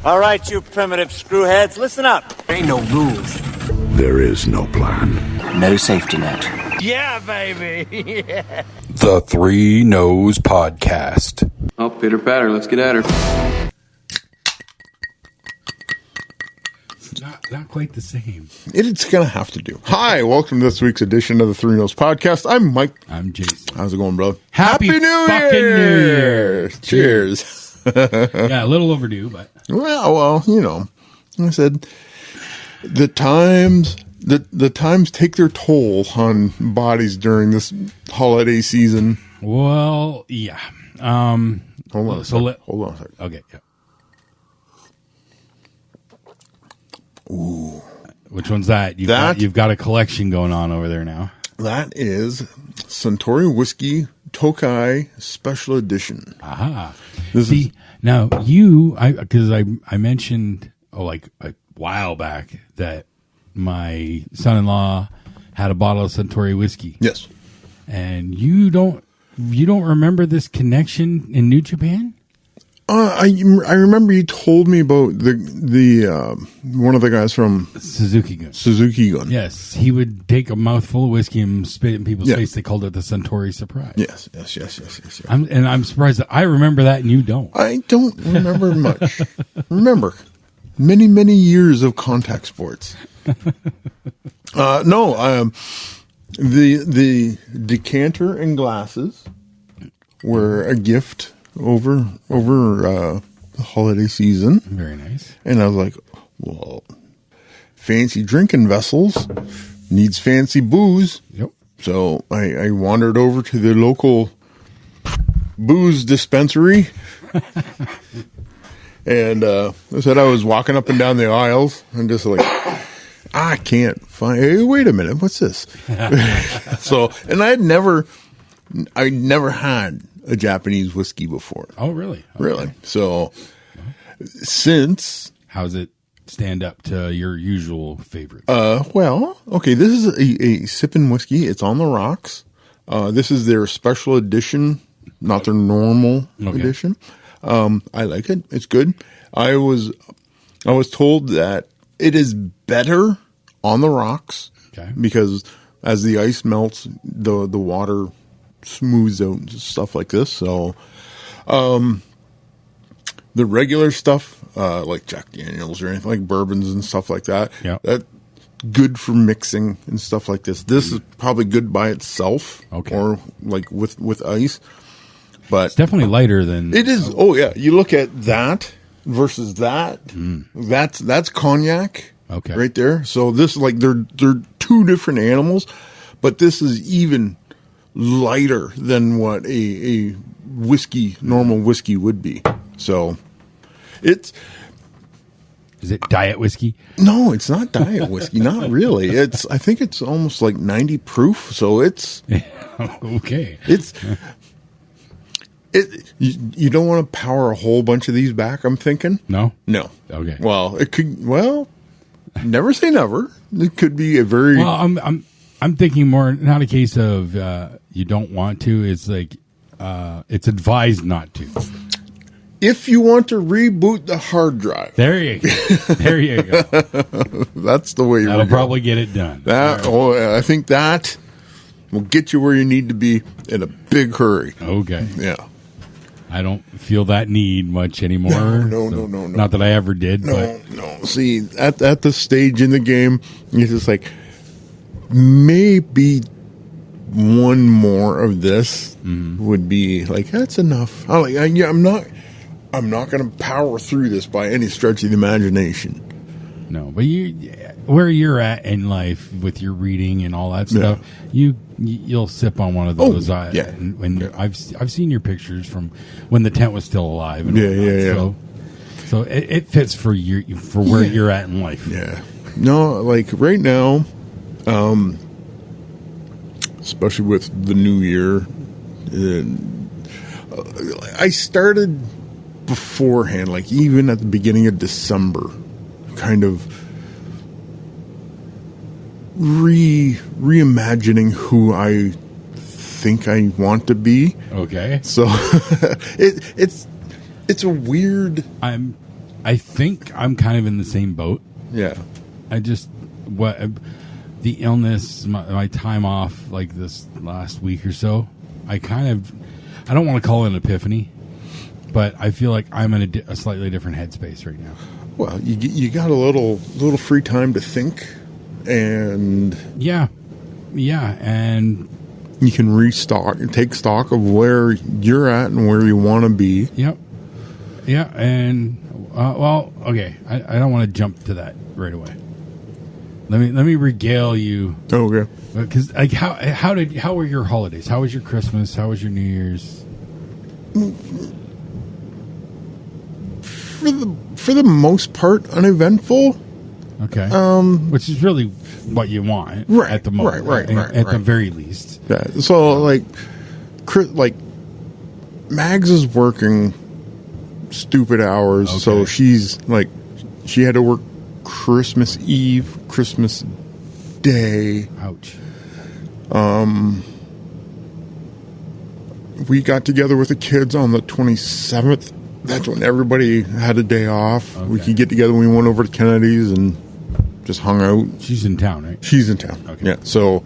All right, you primitive screwheads, listen up. Ain't no rules. There is no plan. No safety net. Yeah, baby. Yeah. The Three Noes Podcast. Oh, pitter patter, let's get at her. Not quite the same. It's going to have to do. Hi, welcome to this week's edition of the Three Noes Podcast. I'm Mike. I'm Jason. How's it going, bro? Happy New fucking Year! New Year! Cheers. Yeah, a little overdue, but Well, you know, I said the times take their toll on bodies during this holiday season. well, yeah. Hold on a second. Hold on a second. Okay, yeah. Ooh. Which one's that? You've got a collection going on over there now. That is Suntory Whiskey Tokai Special Edition. Aha. Now because I mentioned like a while back that my son-in-law had a bottle of Suntory whiskey. Yes. And you don't remember this connection in New Japan? I remember you told me about the one of the guys from Suzuki Gun. Suzuki Gun. Yes, he would take a mouthful of whiskey and spit it in people's Yeah. face. They called it the Suntory Surprise. Yes. I'm surprised that I remember that and you don't. I don't remember much. Remember, many years of contact sports. The decanter and glasses were a gift over the holiday season. Very nice. And I was like, well, fancy drinking vessels needs fancy booze. Yep. So I wandered over to the local booze dispensary. And I said I was walking up and down the aisles and just like, I can't find, hey, wait a minute, what's this? So, and I'd never had a Japanese whiskey before. Oh, really? Okay. Really? So, since... How's it stand up to your usual favorites? Well, okay, this is a sipping whiskey. It's on the rocks. This is their special edition, not their normal edition. I like it. It's good. I was told that it is better on the rocks because as the ice melts, the water smooths out and stuff like this. So, the regular stuff, like Jack Daniels or anything like bourbons and stuff like that, that good for mixing and stuff like this. This is probably good by itself, or like with ice. But it's definitely lighter than it is. Oh yeah, you look at that versus that. That's cognac, right there. So this is like they're two different animals, but this is even lighter than what a normal whiskey would be. So is it diet whiskey? No, it's not diet whiskey. Not really. I think it's almost like 90 proof. So it's okay. You don't want to power a whole bunch of these back, I'm thinking. No. Okay. Well, it could. Well, never say never. It could be a very. Well, I'm thinking more not a case of you don't want to. It's like it's advised not to. If you want to reboot the hard drive, there you go. There you go. That's the way. That'll probably get it done. I think that will get you where you need to be in a big hurry. Okay. Yeah. I don't feel that need much anymore. No. Not that I ever did. No. See, at the stage in the game, it's just like maybe one more of this would be like that's enough. I'm not going to power through this by any stretch of the imagination. No, but where you're at in life with your reading and all that stuff, you'll sip on one of those. When I've seen your pictures from when the tent was still alive. And yeah. So it fits for where you're at in life. Yeah. No, like right now, especially with the new year, I started beforehand, like even at the beginning of December, kind of reimagining who I think I want to be. Okay. So it's it's a weird. I think I'm kind of in the same boat. Yeah. The illness, my time off, like this last week or so, I don't want to call it an epiphany, but I feel like I'm in a slightly different headspace right now. Well, you got a little free time to think, and yeah, and you can restock and take stock of where you're at and where you want to be. Yep. Yeah, and okay, I don't want to jump to that right away. Let me regale you. Oh, okay. Because like how were your holidays? How was your Christmas? How was your New Year's? For the most part, uneventful. Okay. Which is really what you want, right? At the moment, right. At the very least. Yeah. So like Mags is working stupid hours, okay. So she had to work Christmas Eve, Christmas Day. Ouch. We got together with the kids on the 27th. That's when everybody had a day off. Okay. We could get together. We went over to Kennedy's and just hung out. She's in town, right? She's in town. Okay. Yeah. So,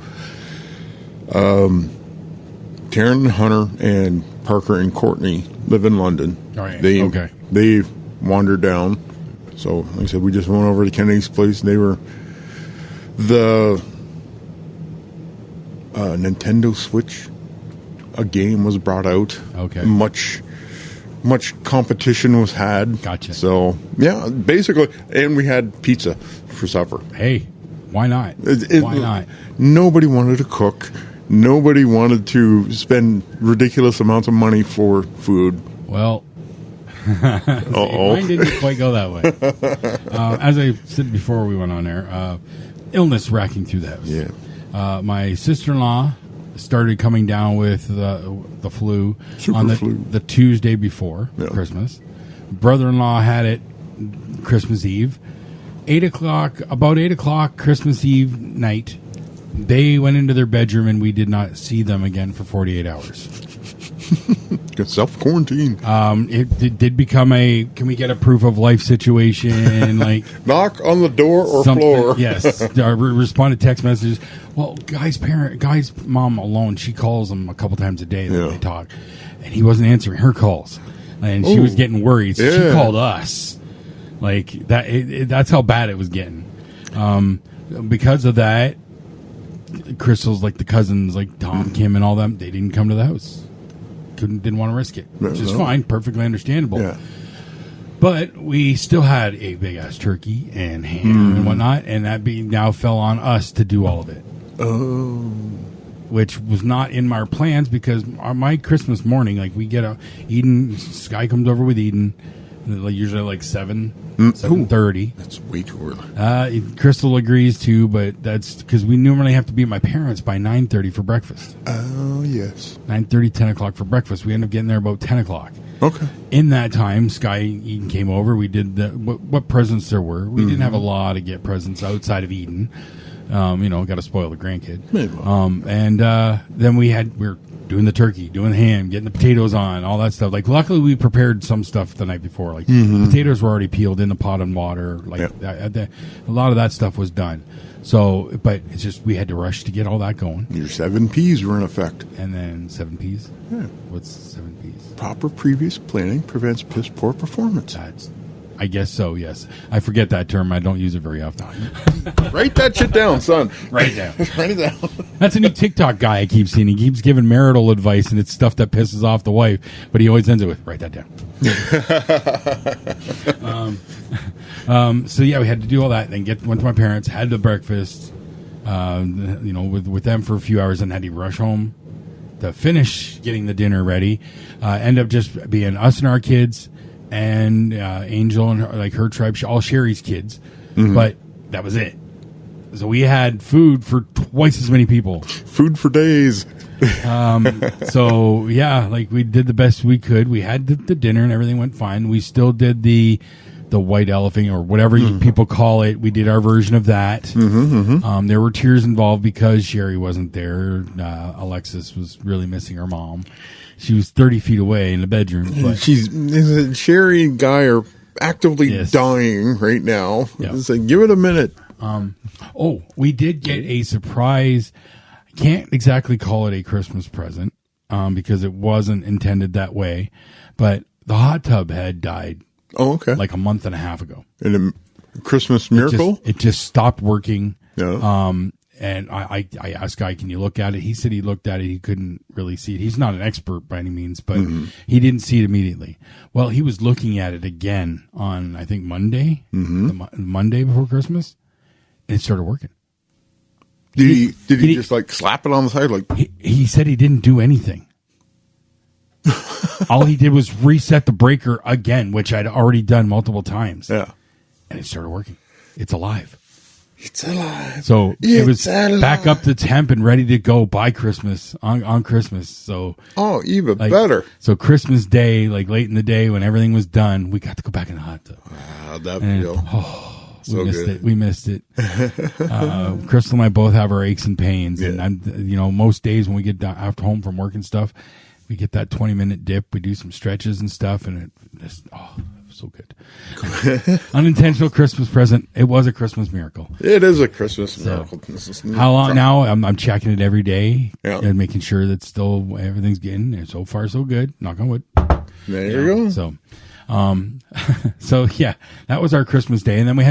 Taryn and Hunter and Parker and Courtney live in London. All right. They wandered down. So, like I said, we just went over to Kennedy's place. They were the Nintendo Switch. A game was brought out. Okay. Much competition was had. Gotcha. So, yeah, basically, and we had pizza for supper. Hey, why not? Why not? Nobody wanted to cook. Nobody wanted to spend ridiculous amounts of money for food. Well, mine didn't quite go that way. As I said before we went on there, illness racking through the house. Yeah. My sister-in-law started coming down with the flu on the Tuesday before Christmas. Brother-in-law had it Christmas Eve. 8 o'clock Christmas Eve night, they went into their bedroom and we did not see them again for 48 hours. Self-quarantine. It did become can we get a proof of life situation? Like knock on the door or floor. Yes. Respond to text messages. Well, guy's mom alone, she calls him a couple times a day that they talk, and he wasn't answering her calls, and she was getting worried. So she called us. Like that. That's how bad it was getting. Because of that, Crystal's like the cousins, like Tom, Kim, and all them. They didn't come to the house. Didn't want to risk it, which is fine, perfectly understandable. Yeah. But we still had a big ass turkey and ham and whatnot, and that now fell on us to do all of it. Oh, which was not in my plans because my Christmas morning, like we get Eden, Sky comes over with Eden, usually like 7:30. That's way too early. Crystal agrees too, but that's because we normally have to be at my parents by 9:30 for breakfast. Oh, yes. 9:30, 10 o'clock for breakfast. We end up getting there about 10 o'clock. Okay. In that time, Sky and Eden came over. We did what presents there were. We didn't have a lot to get presents outside of Eden. Got to spoil the grandkid. Then we were doing the turkey, doing the ham, getting the potatoes on, all that stuff. Like, luckily we prepared some stuff the night before. Like, potatoes were already peeled in the pot and water. Like, a lot of that stuff was done. So, but it's just we had to rush to get all that going. Your 7 Ps were in effect. And then 7 Ps? Yeah. What's 7 Ps? Proper previous planning prevents piss poor performance. I guess so, yes. I forget that term. I don't use it very often. Write that shit down, son. Write it down. Write it down. That's a new TikTok guy I keep seeing. He keeps giving marital advice, and it's stuff that pisses off the wife, but he always ends it with, write that down. So, yeah, we had to do all that, then went to my parents, had the breakfast, with them for a few hours, and had to rush home to finish getting the dinner ready. End up just being us and our kids, and Angel and her tribe, all Sherry's kids, but that was it. So we had food for twice as many people. Food for days. So yeah, like we did the best we could. We had the dinner and everything went fine. We still did the white elephant or whatever people call it. We did our version of that. There were tears involved because Sherry wasn't there. Alexis was really missing her mom. She was 30 feet away in the bedroom. But Sherry and Guy are actively dying right now. Yep. So give it a minute. We did get a surprise. I can't exactly call it a Christmas present because it wasn't intended that way. But the hot tub had died. Oh, okay. Like a month and a half ago. And a Christmas miracle? It just stopped working. Yeah. And I asked Guy, can you look at it? He said he looked at it. He couldn't really see it. He's not an expert by any means, but he didn't see it immediately. Well, he was looking at it again on, I think, Monday, Monday before Christmas, and it started working. Did he just like slap it on the side? Like he said he didn't do anything. All he did was reset the breaker again, which I'd already done multiple times. Yeah. And it started working. It's alive. It's alive. So it was back up to temp and ready to go by Christmas, on Christmas. So even better. So Christmas Day, like late in the day when everything was done, we got to go back in the hot tub. How'd that feel? We missed it. Crystal and I both have our aches and pains, and most days when we get after home from work and stuff, we get that 20-minute dip. We do some stretches and stuff, and it just so good. Unintentional Christmas present. It was a Christmas miracle. It is a Christmas miracle. How long now? I'm checking it every day and making sure that still everything's getting. And so far, so good. Knock on wood. There you go. So, that was our Christmas Day, and then we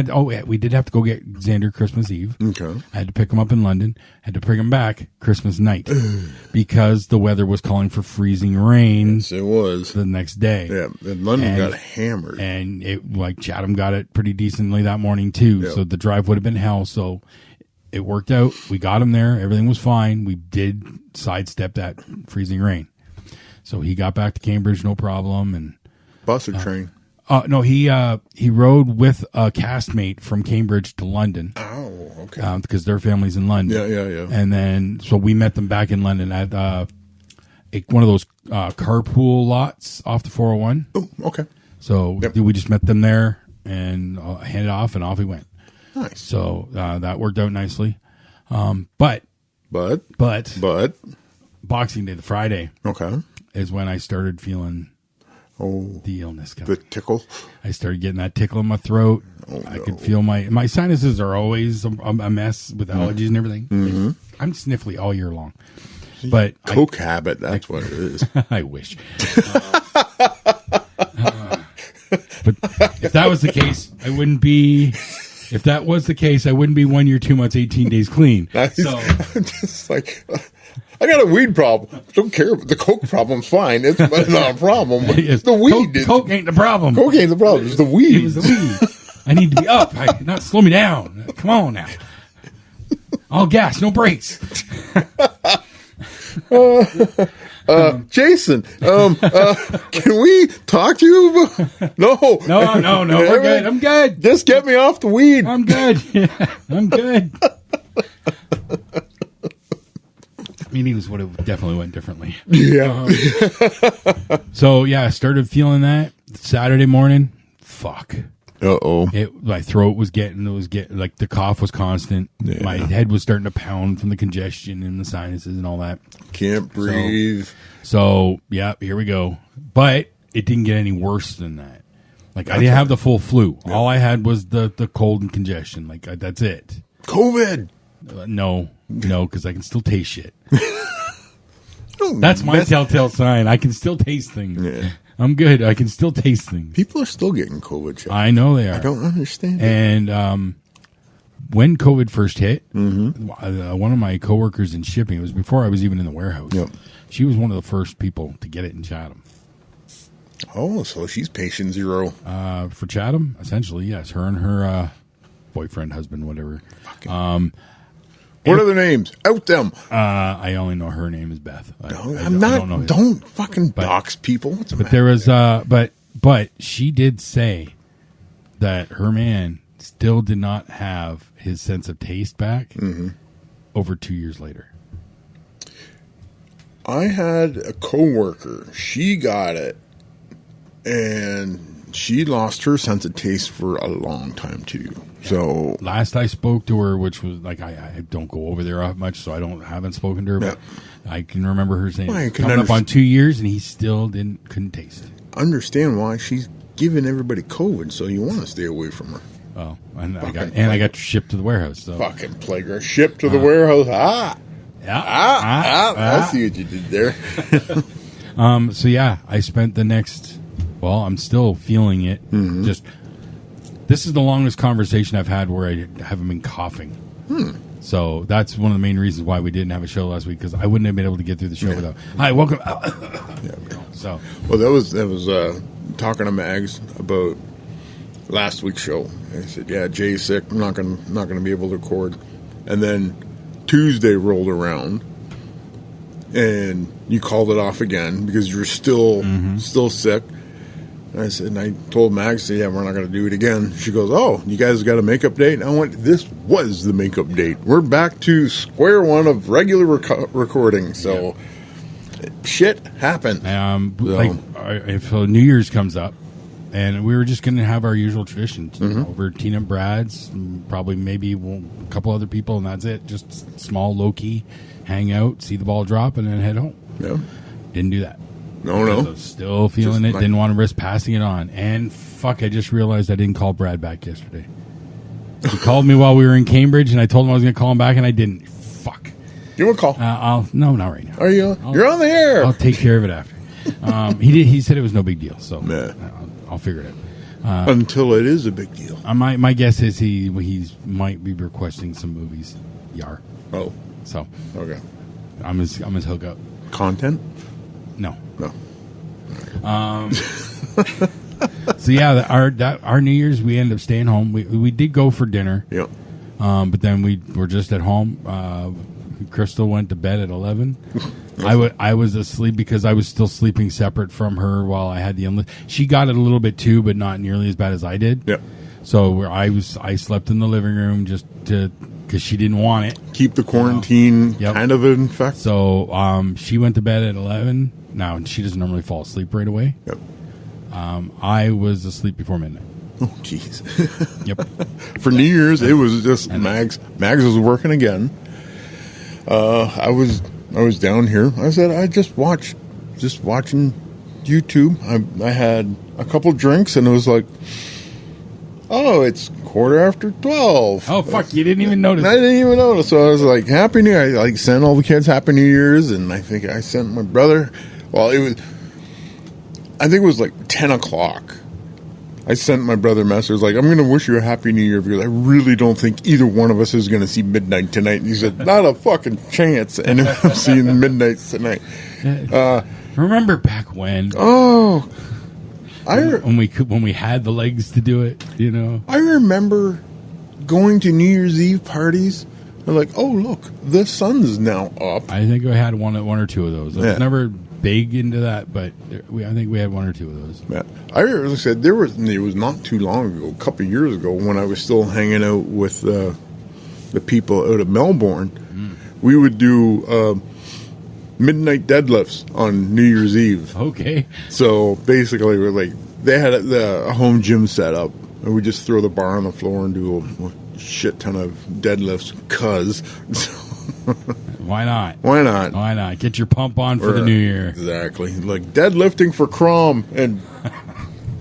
did have to go get Xander Christmas Eve. Okay, I had to pick him up in London. Had to bring him back Christmas night because the weather was calling for freezing rain. Yes, it was the next day. Yeah, and London got hammered, and Chatham got it pretty decently that morning too. Yep. So the drive would have been hell. So it worked out. We got him there. Everything was fine. We did sidestep that freezing rain. So he got back to Cambridge, no problem, and. Bus or train? No, he rode with a castmate from Cambridge to London. Oh, okay. Because their family's in London. Yeah. And then, so we met them back in London at one of those carpool lots off the 401. Oh, okay. So we just met them there and handed off, and off he went. Nice. So that worked out nicely. But Boxing Day, the Friday, is when I started feeling. The illness coming. The tickle? I started getting that tickle in my throat. I could feel my sinuses are always a mess with allergies and everything. Mm-hmm. I'm sniffly all year long. But Coke habit, that's what it is. I wish. But if that was the case, I wouldn't be... If that was the case, I wouldn't be 1 year, 2 months, 18 days clean. So I'm just like... I got a weed problem. Don't care. The Coke problem's fine. It's not a problem. It's the weed. Coke ain't the problem. Coke ain't the problem. It's the weed. It was the weed. I need to be up. Not slow me down. Come on now. All gas, no brakes. Jason, can we talk to you? No. We're good. I'm good. Just get me off the weed. I'm good. I'm good. Meetings would have definitely went differently. Yeah. I started feeling that Saturday morning. Fuck. Uh-oh. My throat was getting like the cough was constant. Yeah. My head was starting to pound from the congestion and the sinuses and all that. Can't breathe. So here we go. But it didn't get any worse than that. Like I didn't have the full flu. Yeah. All I had was the cold and congestion. Like that's it. COVID. No, because I can still taste shit. That's my telltale sign. I can still taste things. Yeah. I'm good. I can still taste things. People are still getting COVID shots. I know they are. I don't understand it. And when COVID first hit, one of my coworkers in shipping, it was before I was even in the warehouse. Yep. She was one of the first people to get it in Chatham. Oh, so she's patient zero. For Chatham, essentially, yes. Her and her boyfriend, husband, whatever. What are the names? Out them. I only know her name is Beth. I don't know. Don't fucking dox people. What's the matter? There was, but she did say that her man still did not have his sense of taste back over 2 years later. I had a coworker. She got it, and she lost her sense of taste for a long time too. So last I spoke to her, which was like I don't go over there much, so haven't spoken to her. But I can remember her saying it's coming up on 2 years, and he still couldn't taste. Understand why she's giving everybody COVID, so you want to stay away from her. Oh, and I got shipped to the warehouse. So. Fucking plague shipped to the warehouse. I see what you did there. So yeah, I spent the next. Well, I'm still feeling it. Mm-hmm. Just this is the longest conversation I've had where I haven't been coughing. So that's one of the main reasons why we didn't have a show last week, because I wouldn't have been able to get through the show without. Hi, welcome. So well, that was talking to Mags about last week's show. I said, "Yeah, Jay's sick. I'm not gonna be able to record." And then Tuesday rolled around, and you called it off again because you're still sick. And I said, and I told Max, "Yeah, we're not going to do it again." She goes, "Oh, you guys got a makeup date?" And I went, "This was the makeup date. We're back to square one of regular recording." So shit happened. If New Year's comes up, and we were just going to have our usual traditions over Tina and Brad's, probably maybe a couple other people, and that's it. Just small, low key, hang out, see the ball drop, and then head home. Yeah, didn't do that. No. I was still feeling it. Didn't want to risk passing it on. And fuck, I just realized I didn't call Brad back yesterday. He called me while we were in Cambridge, and I told him I was going to call him back, and I didn't. Fuck. You want to call? No, not right now. Are you? You're on the air. I'll take care of it after. He said it was no big deal, so I'll figure it out. Until it is a big deal. My guess is he might be requesting some movies. Oh. So okay. I'm his hookup. Content? No. So yeah, our New Year's we ended up staying home. We did go for dinner. Yep. But then we were just at home. Crystal went to bed at 11. I was asleep because I was still sleeping separate from her while I had the enlist. She got it a little bit too, but not nearly as bad as I did. Yep. So I slept in the living room just because she didn't want it. Keep the quarantine kind of in effect. So she went to bed at 11. Now, she doesn't normally fall asleep right away. Yep. I was asleep before midnight. Oh, jeez. Yep. For New Year's, it was just Mags. Mags was working again. I was down here. I said I just watching YouTube. I had a couple drinks, and it was like, oh, it's 12:15. Oh, fuck, you didn't even notice. I didn't even notice. So I was like, Happy New Year. I sent all the kids Happy New Year's, and I think I sent my brother. Well, I think it was like 10 o'clock. I sent my brother a message like, I'm going to wish you a Happy New Year because I really don't think either one of us is going to see midnight tonight. And he said, not a fucking chance. And I'm seeing midnight tonight. Remember back when? Oh, when we had the legs to do it, you know. I remember going to New Year's Eve parties. And like, oh look, the sun's now up. I think I had one or two of those. I was never big into that, but I think we had one or two of those. Yeah, I said it was not too long ago, a couple of years ago, when I was still hanging out with the people out of Melbourne. We would do midnight deadlifts on New Year's Eve. Okay. So basically, we're like, they had a home gym set up, and we just throw the bar on the floor and do a shit ton of deadlifts. Why not? Why not? Why not? Get your pump on for the new year. Exactly. Like deadlifting for Crom and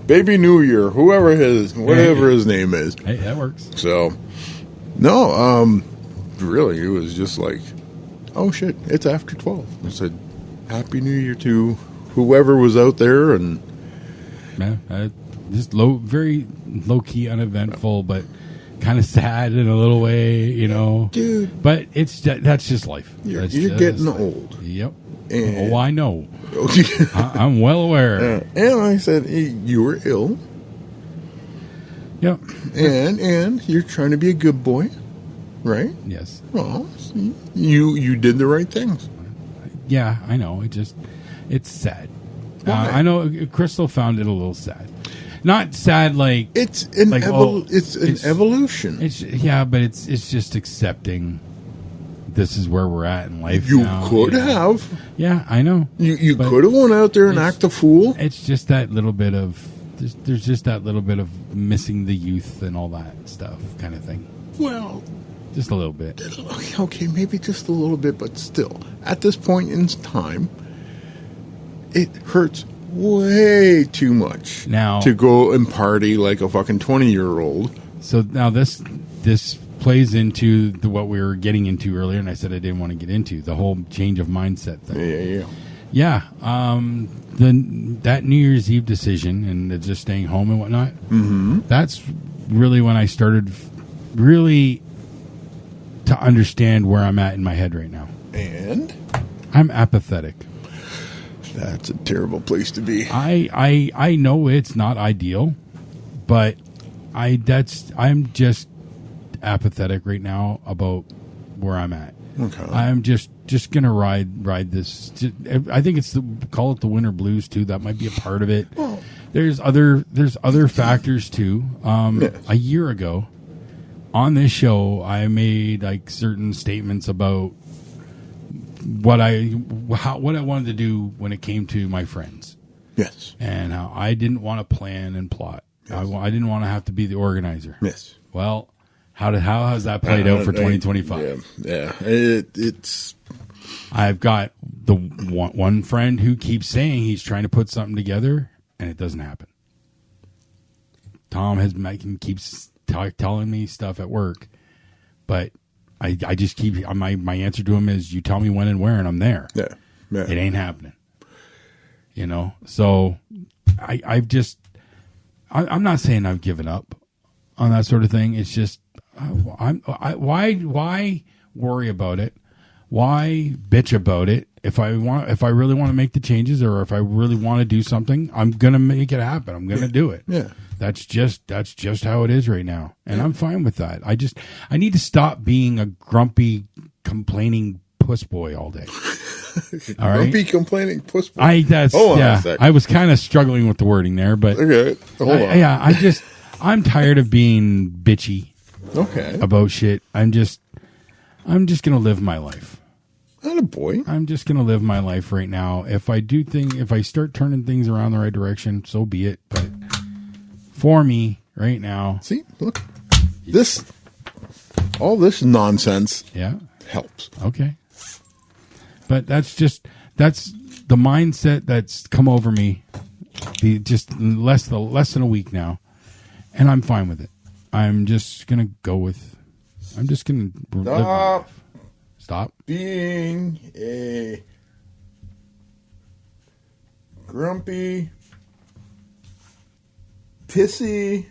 Baby New Year, whatever his name is. Hey, that works. So, no, really, it was just like, oh shit, it's after 12. I said, Happy New Year to whoever was out there, and just very low key, uneventful, but kind of sad in a little way, you know, dude. But that's just life. You're getting old. Yep. And I know. I'm well aware. And I said, hey, you were ill. Yep. And you're trying to be a good boy, right? Yes. Well, you did the right things. Yeah, I know. It's sad. I know Crystal found it a little sad. Not sad like it's an evolution. But it's just accepting this is where we're at in life. You now, could have. Yeah, I know. You could have went out there and act a fool. It's just that little bit of there's just that little bit of missing the youth and all that stuff kind of thing. Well, just a little bit. Okay, maybe just a little bit, but still, at this point in time, it hurts way too much now to go and party like a fucking 20-year-old. So now this plays into what we were getting into earlier, and I said I didn't want to get into the whole change of mindset thing. Yeah. That New Year's Eve decision and just staying home and whatnot. Mm-hmm. That's really when I started really to understand where I'm at in my head right now. And I'm apathetic. That's a terrible place to be. I know it's not ideal, but I'm just apathetic right now about where I'm at. Okay. I'm just gonna ride this. I think call it the winter blues too. That might be a part of it. Well, there's other factors too. Yes. A year ago on this show, I made like certain statements about what I wanted to do when it came to my friends. Yes. And how I didn't want to plan and plot. Yes. I didn't want to have to be the organizer. Yes. Well, how has that played out for 2025? Yeah. It's. I've got the one friend who keeps saying he's trying to put something together, and it doesn't happen. Tom keeps telling me stuff at work, but I just keep my answer to him is, you tell me when and where, and I'm there. Yeah. It ain't happening. So I'm not saying I've given up on that sort of thing. It's just why worry about it? Why bitch about it? If I really want to make the changes, or if I really want to do something, I'm gonna make it happen. I'm gonna do it. Yeah. That's just how it is right now, and I'm fine with that. I need to stop being a grumpy, complaining puss boy all day. All right, grumpy, complaining puss boy. I was kind of struggling with the wording there, but okay, hold on. Yeah, I'm tired of being bitchy. Okay. About shit. I'm just gonna live my life. Not a boy. I'm just gonna live my life right now. If I start turning things around the right direction, so be it. But for me, right now, see, look, all this nonsense, helps. Okay, but that's the mindset that's come over me. Just less than a week now, and I'm fine with it. I'm just gonna go with. I'm just gonna stop being a grumpy, pissy.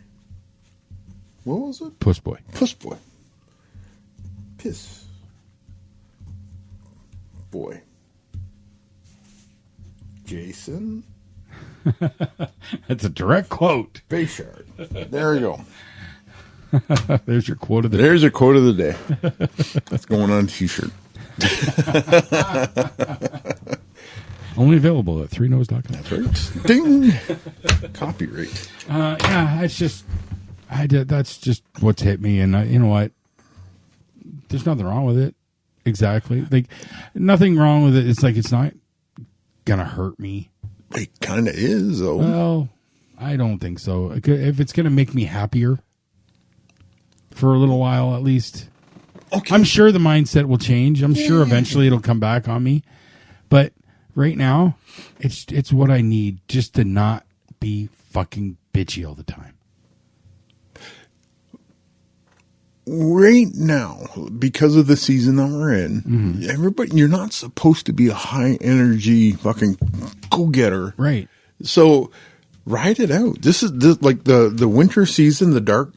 What was it? Puss boy. Puss boy. Piss boy. Jason. That's a direct quote. Bayshard. There you go. There's your quote of the There's your quote of the day. That's going on a t-shirt. Only available at 3Noes.com. That's right. Ding. Copyright. It's just that's just what's hit me, and you know what? There's nothing wrong with it. Exactly. Like nothing wrong with it. It's like it's not gonna hurt me. It kind of is, though. Well, I don't think so. If it's gonna make me happier for a little while, at least. Okay. I'm sure the mindset will change. I'm sure eventually it'll come back on me. But right now, it's what I need just to not be fucking bitchy all the time. Right now, because of the season that we're in, everybody, you're not supposed to be a high energy fucking go-getter. Right. So ride it out. This is like the winter season, the dark.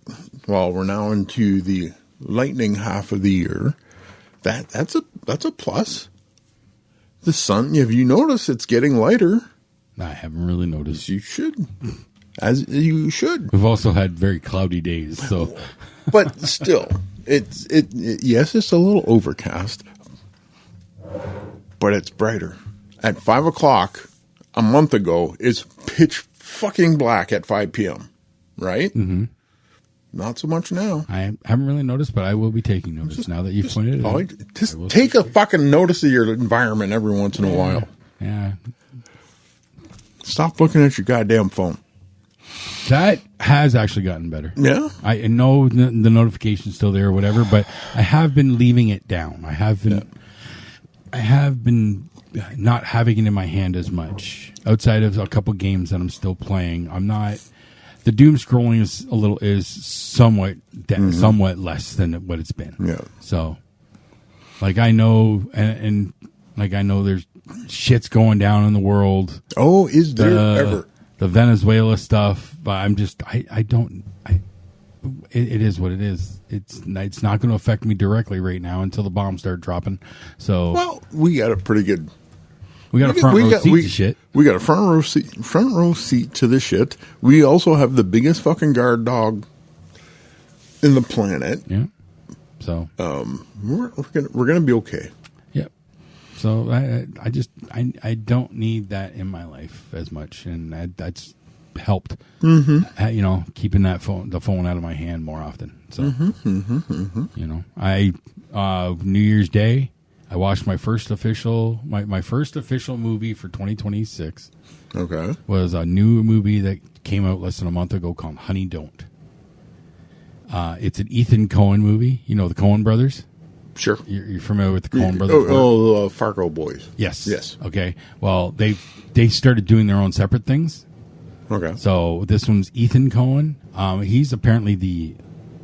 Well, we're now into the lightning half of the year. That's a plus. The sun, have you noticed it's getting lighter? I haven't really noticed. You should. As you should. We've also had very cloudy days, so. But still, yes, it's a little overcast, but it's brighter. At 5 o'clock a month ago, it's pitch fucking black at 5 p.m., right? Mm-hmm. Not so much now. I haven't really noticed, but I will be taking notice now that you've pointed it out. Just take a fucking notice of your environment every once in a while. Yeah. Stop looking at your goddamn phone. That has actually gotten better. Yeah. I know the notification's still there or whatever, but I have been leaving it down. I have been not having it in my hand as much. Outside of a couple games that I'm still playing, I'm not. The doom scrolling is somewhat less than what it's been. Yeah. So, like I know, and like I know there's shit's going down in the world. Oh, is there ever? The Venezuela stuff, but I'm just it is what it is. It's not going to affect me directly right now until the bombs start dropping. So Well, we got a pretty good. we got a front row seat to shit. We got a front row seat to the shit. We also have the biggest fucking guard dog in the planet. Yeah. So We're gonna be okay. yep. So I don't need that in my life as much, and that's helped. Mm-hmm. Keeping the phone out of my hand more often. So I New Year's Day, I watched my first official movie for 2026. Okay. Was a new movie that came out less than a month ago called Honey Don't. It's an Ethan Coen movie. You know the Coen brothers? Sure. You're familiar with the Coen brothers? Fargo boys. Yes. Okay. Well, they started doing their own separate things. Okay. So this one's Ethan Coen. He's apparently the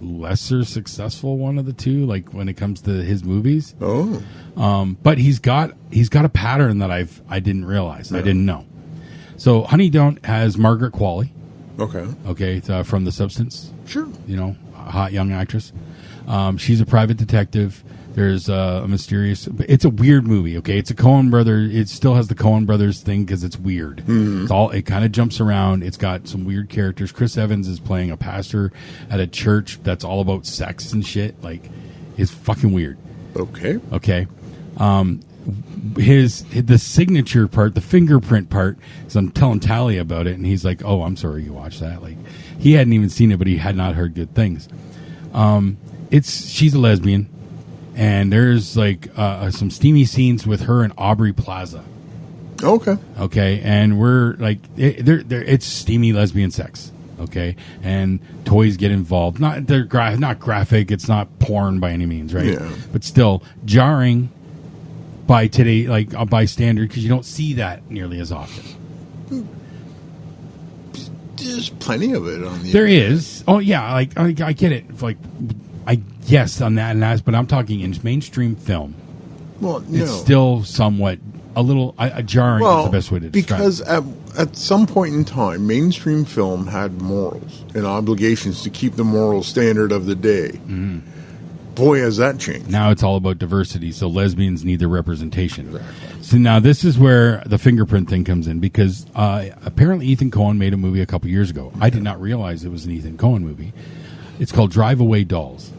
lesser successful one of the two, like when it comes to his movies. Oh. But he's got a pattern that I didn't realize. Yeah. I didn't know. So Honey Don't has Margaret Qualley. Okay, from The Substance. Sure. A hot young actress. She's a private detective. There's a mysterious. It's a weird movie. Okay, it's a Coen brother. It still has the Coen brothers thing because it's weird. Mm-hmm. It kind of jumps around. It's got some weird characters. Chris Evans is playing a pastor at a church that's all about sex and shit. Like, it's fucking weird. Okay. The signature part, the fingerprint part, because I'm telling Tally about it, and he's like, "Oh, I'm sorry you watched that." Like, he hadn't even seen it, but he had not heard good things. She's a lesbian, and there's like some steamy scenes with her and Aubrey Plaza. Okay, and we're like, it's steamy lesbian sex. Okay, and toys get involved. Not graphic. It's not porn by any means, right? Yeah. But still jarring by today, like by standard, because you don't see that nearly as often. There's plenty of it on the. There is. Oh yeah, like I get it. Like I guess on that and that, but I'm talking in mainstream film. Well, no. It's still somewhat a little jarring. Is the best way to describe because it. at some point in time, mainstream film had morals and obligations to keep the moral standard of the day. Mm-hmm. Boy, has that changed. Now it's all about diversity, so lesbians need their representation. Exactly. So now this is where the fingerprint thing comes in, because apparently Ethan Coen made a movie a couple years ago. I did not realize it was an Ethan Coen movie. It's called Drive Away Dolls.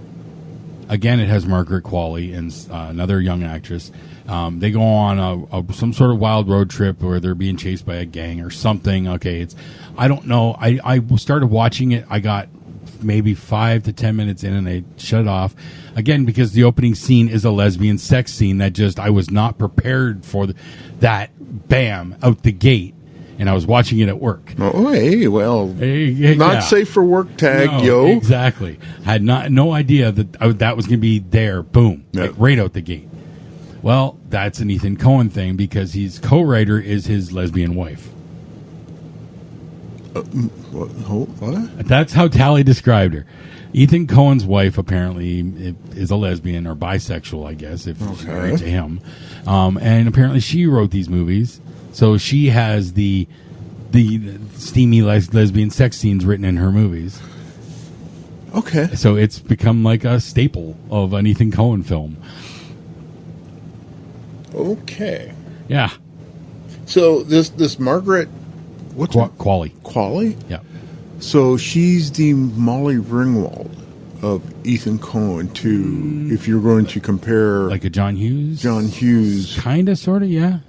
Again, it has Margaret Qualley and another young actress. They go on some sort of wild road trip where they're being chased by a gang or something. Okay, I don't know. I started watching it. I got maybe 5 to 10 minutes in and I shut it off again because the opening scene is a lesbian sex scene that I was not prepared for that. Bam, out the gate. And I was watching it at work. Oh, hey, well, not safe for work tag, no, yo. Exactly. I had no idea that that was going to be there. Boom, like right out the gate. Well, that's an Ethan Coen thing because his co-writer is his lesbian wife. What? That's how Tally described her. Ethan Coen's wife apparently is a lesbian or bisexual, I guess, if she's married to him. And apparently she wrote these movies. So she has the steamy lesbian sex scenes written in her movies. Okay. So it's become like a staple of an Ethan Coen film. Okay. Yeah. So this Margaret... What's Qualley. Qualley? Yeah. So she's the Molly Ringwald of Ethan Coen to, if you're going to compare... Like a John Hughes? John Hughes. Kind of, sort of, yeah.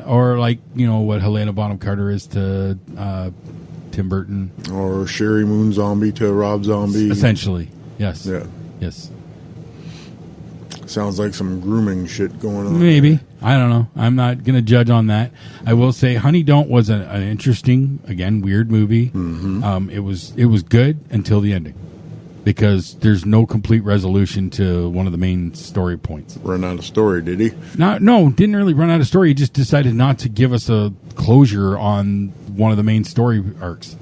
Or like, what Helena Bonham Carter is to Tim Burton. Or Sherry Moon Zombie to Rob Zombie. Essentially, yes. Yeah. Yes. Sounds like some grooming shit going on. Maybe. I don't know. I'm not going to judge on that. I will say Honey Don't was an interesting, again, weird movie. Mm-hmm. It was good until the ending, because there's no complete resolution to one of the main story points. Run out of story, did he? No, didn't really run out of story. He just decided not to give us a closure on one of the main story arcs.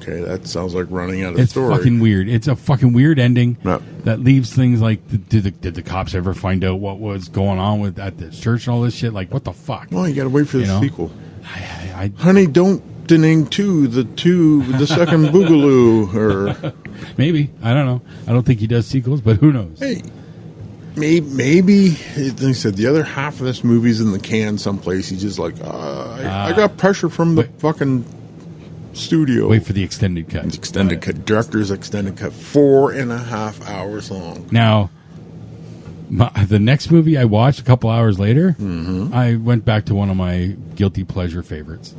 Okay, that sounds like running out of story. It's fucking weird. It's a fucking weird ending Yep. that leaves things like, did the cops ever find out what was going on at the church and all this shit? Like, what the fuck? Well, you got to wait for the sequel. I Honey, don't ding the second boogaloo, or maybe, I don't know. I don't think he does sequels, but who knows? hey, maybe they said the other half of this movie's in the can someplace. He's just like, I got pressure from the fucking studio. Wait for the extended cut. Extended cut, director's extended cut, 4.5 hours long. Now, the next movie I watched a couple hours later, I went back to one of my guilty pleasure favorites,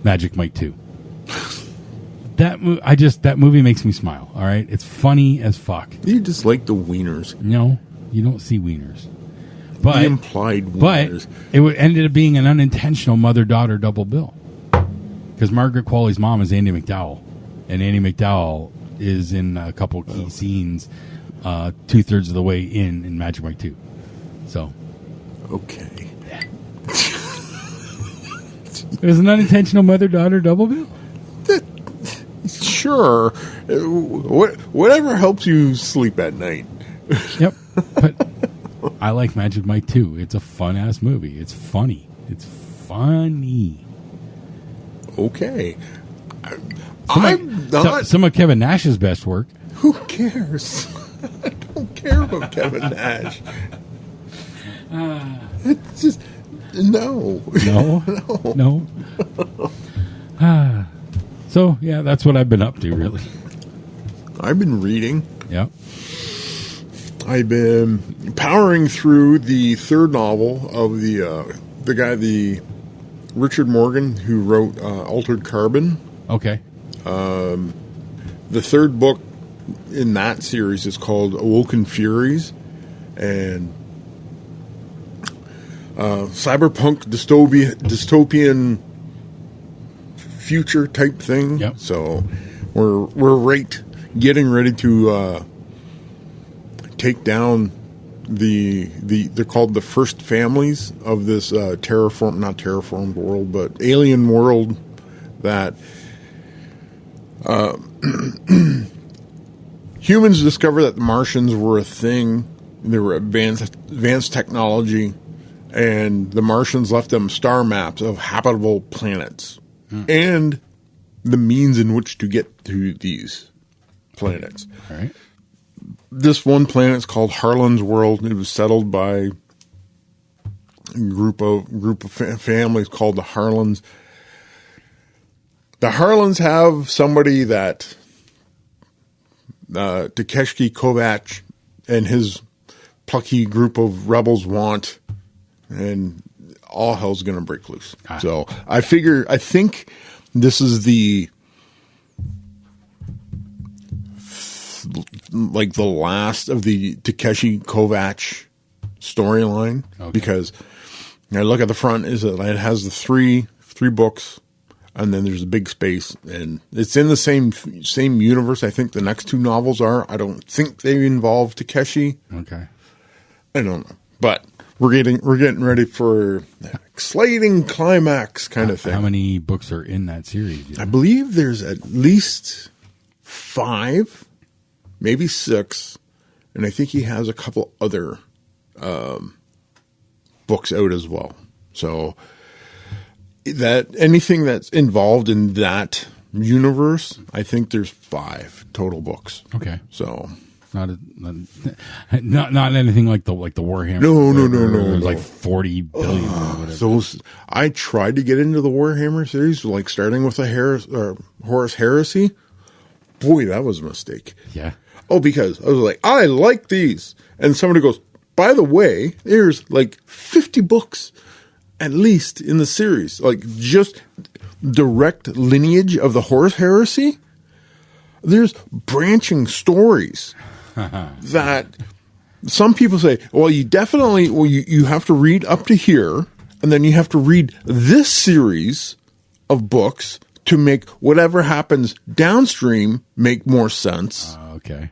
Magic Mike 2. That movie makes me smile. All right, it's funny as fuck. You just like the wieners. No, you don't see wieners, but The implied wieners. But it ended up being an unintentional mother-daughter double bill, because Margaret Qualley's mom is Andie MacDowell, and Andie MacDowell is in a couple key scenes, 2/3 of the way in Magic Mike 2. So, Okay. it was an unintentional mother-daughter double bill. Sure. Whatever helps you sleep at night. Yep, but I like Magic Mike 2. It's a fun-ass movie. It's funny. It's funny. Okay. Some of Kevin Nash's best work. Who cares? I don't care about Kevin Nash. It's just no. No. So yeah, that's what I've been up to, really. I've been reading. Yep. I've been powering through the third novel of the Richard Morgan, who wrote Altered Carbon. Okay. The third book in that series is called Awoken Furies, and cyberpunk dystopian future type thing. Yep. So we're getting ready to take down they're called the first families of this not terraformed world, but alien world that humans discovered that the Martians were a thing. They were advanced technology, and the Martians left them star maps of habitable planets and the means in which to get to these planets. All right. This one planet is called Harlan's World. It was settled by a group of families called the Harlans. The Harlans have somebody that Takeshi Kovacs and his plucky group of rebels want, and all hell's going to break loose. So I think this is the last of the Takeshi Kovacs storyline, because I look at the front, it has the three books, and then there's a big space, and it's in the same universe. I think the next two novels are. I don't think they involve Takeshi. Okay. I don't know, but we're getting ready for an exciting climax kind of thing. How many books are in that series? I believe there's at least 5, maybe 6, and I think he has a couple other books out as well. So that anything that's involved in that universe, I think there's 5 total books. Okay. So not anything like the Warhammer. No. There's like 40 billion or whatever. I tried to get into the Warhammer series, like starting with Horus Heresy. Boy, that was a mistake. Yeah. Oh, because I was like, I like these. And somebody goes, by the way, there's like 50 books at least in the series. Like just direct lineage of the Horus Heresy. There's branching stories that some people say, well, you have to read up to here, and then you have to read this series of books to make whatever happens downstream make more sense. Okay.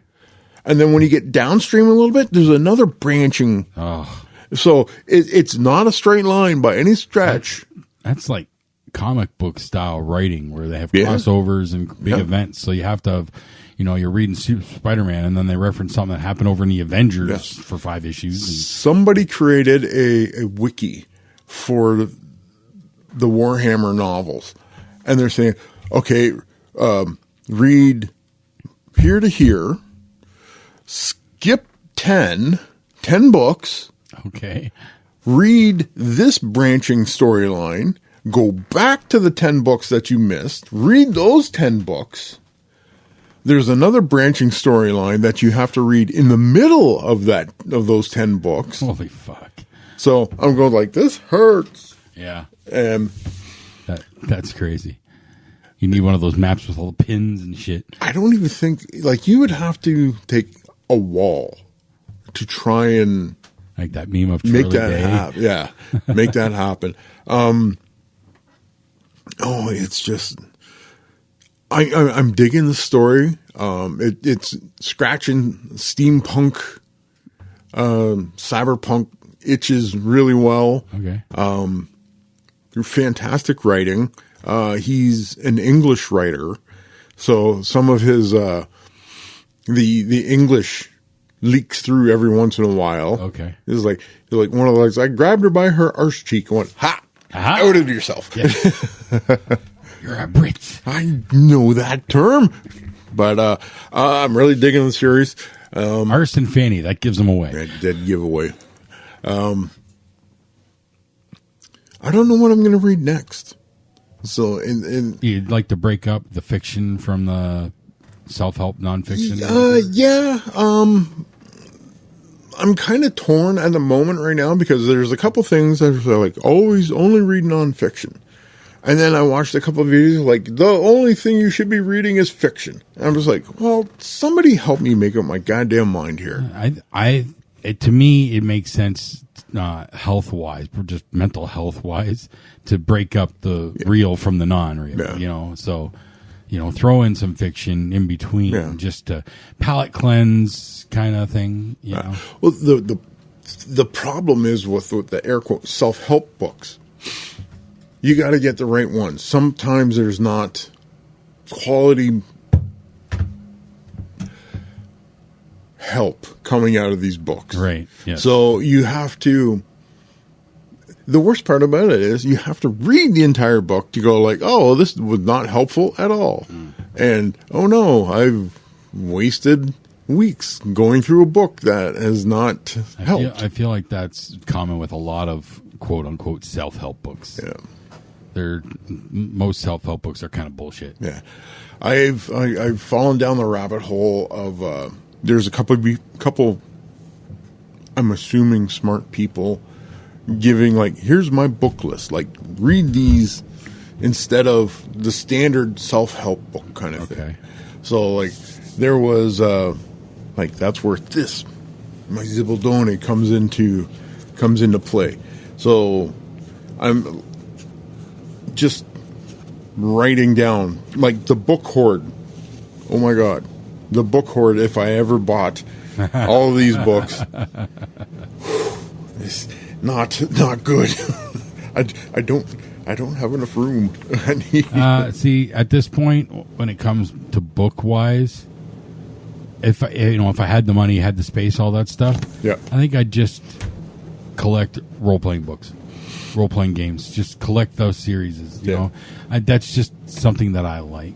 And then when you get downstream a little bit, there's another branching. Oh. So it's not a straight line by any stretch. That's like comic book style writing where they have crossovers and big events. So you have to have, you're reading Spider-Man and then they reference something that happened over in the Avengers for 5 issues. And somebody created a wiki for the Warhammer novels. And they're saying, okay, read here to here, skip 10 books. Okay. Read this branching storyline, go back to the 10 books that you missed, read those 10 books. There's another branching storyline that you have to read in the middle of those 10 books. Holy fuck. So I'm going like, this hurts. Yeah. And that's crazy. You need one of those maps with all the pins and shit. I don't even think, like, you would have to take a wall to try and like that meme of Charlie make that Day. happen. Yeah, make that happen. It's just, I'm digging the story. It's scratching steampunk, cyberpunk itches really well. Okay. Fantastic writing. He's an English writer, so some of his the English leaks through every once in a while. Okay. It's like one of the legs. I grabbed her by her arse cheek and went, "Ha! Aha. Out of yourself." Yeah. You're a Brit. I know that term, but I'm really digging the series. Arse and Fanny, that gives them away. Dead giveaway. I don't know what I'm going to read next. So, You'd like to break up the fiction from the self-help nonfiction? Yeah. I'm kind of torn at the moment right now because there's a couple things that are like, always only read nonfiction. And then I watched a couple of videos like, the only thing you should be reading is fiction. And I'm just like, well, somebody help me make up my goddamn mind here. To me, it makes sense health-wise, just mental health-wise, to break up the real from the non-real, So, throw in some fiction in between, just to palate cleanse kind of thing, Well, the problem is with the air quote self-help books. You got to get the right ones. Sometimes there's not quality help coming out of these books. Right. Yes. So you have to, the worst part about it is you have to read the entire book to go like, oh, this was not helpful at all. And, oh no, I've wasted weeks going through a book that has not helped. I feel like that's common with a lot of quote unquote self-help books. Yeah. Most self-help books are kind of bullshit. Yeah. I've fallen down the rabbit hole of, there's a couple, I'm assuming smart people giving like, here's my book list. Like, read these instead of the standard self-help book kind of thing. So like, there was like, that's where my Zibaldone comes into play. So I'm just writing down like the book hoard. Oh my God. The book hoard, if I ever bought all of these books, is not good. I don't have enough room. See, at this point, when it comes to book wise, if I had the money, had the space, all that stuff, I think I'd just collect role playing books, role playing games. Just collect those series. You know, that's just something that I like.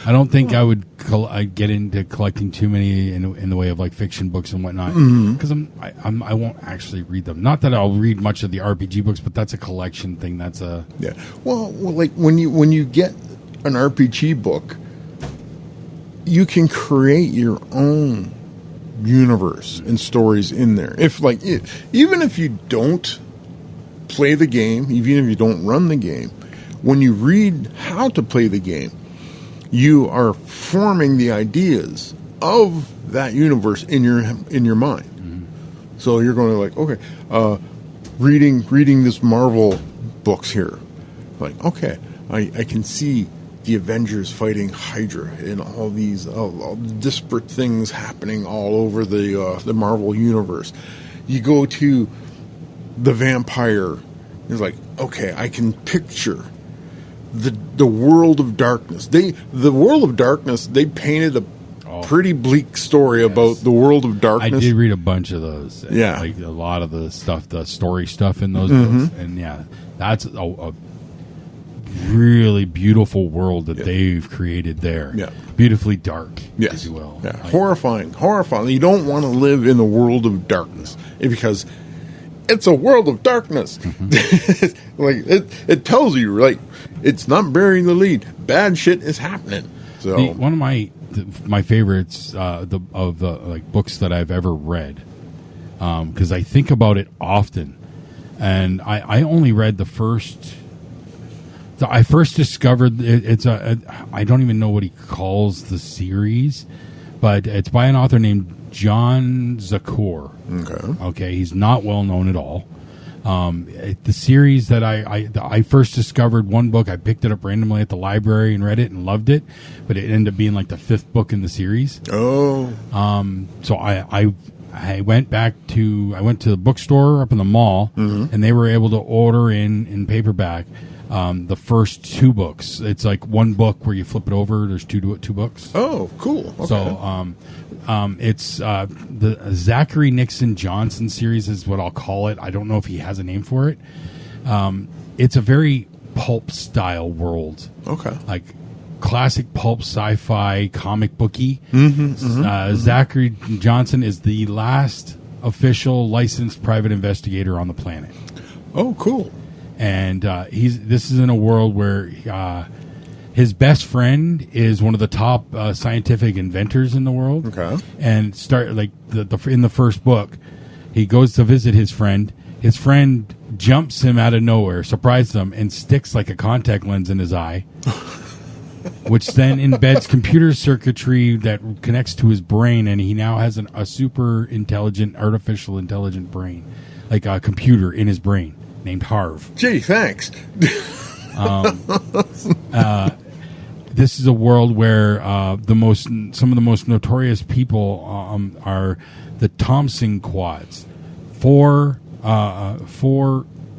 I don't think I would I'd get into collecting too many in the way of like fiction books and whatnot because I won't actually read them. Not that I'll read much of the RPG books, but that's a collection thing. That's a Well, like when you get an RPG book, you can create your own universe and stories in there. Even if you don't play the game, even if you don't run the game, when you read how to play the game, you are forming the ideas of that universe in your mind. So you're going to like, okay, reading this Marvel books here. Like, okay, I can see the Avengers fighting Hydra and all these all disparate things happening all over the Marvel universe. You go to the vampire. It's like, okay, I can picture the world of darkness. The world of darkness. They painted a pretty bleak story about the world of darkness. I did read a bunch of those. Yeah, like a lot of the stuff, the story stuff in those books, and that's a really beautiful world that they've created there. Yeah, beautifully dark, if you will. Yeah, horrifying. You don't want to live in the world of darkness because it's a world of darkness. Like it tells you, like, it's not bearing the lead. Bad shit is happening. So one of my favorites of the like books that I've ever read, because I think about it often, and I only read the first. I first discovered it's I don't even know what he calls the series, but it's by an author named John Zakor. Okay, he's not well known at all. The series that I first discovered, one book, I picked it up randomly at the library and read it and loved it, but it ended up being like the 5th book in the series. Oh. So I went to the bookstore up in the mall, and they were able to order in paperback the first 2 books. It's like one book where you flip it over. There's two books. Oh, cool. Okay. So it's the Zachary Nixon Johnson series is what I'll call it. I don't know if he has a name for it. It's a very pulp style world. Okay. Like classic pulp sci-fi comic booky. Zachary Johnson is the last official licensed private investigator on the planet. Oh, cool. And this is in a world where his best friend is one of the top scientific inventors in the world. Okay. And in the first book, he goes to visit his friend. His friend jumps him out of nowhere, surprises him, and sticks like a contact lens in his eye, which then embeds computer circuitry that connects to his brain, and he now has a super intelligent, artificial intelligent brain, like a computer in his brain named Harv. Gee, thanks. This is a world where some of the most notorious people are the Thompson quads, four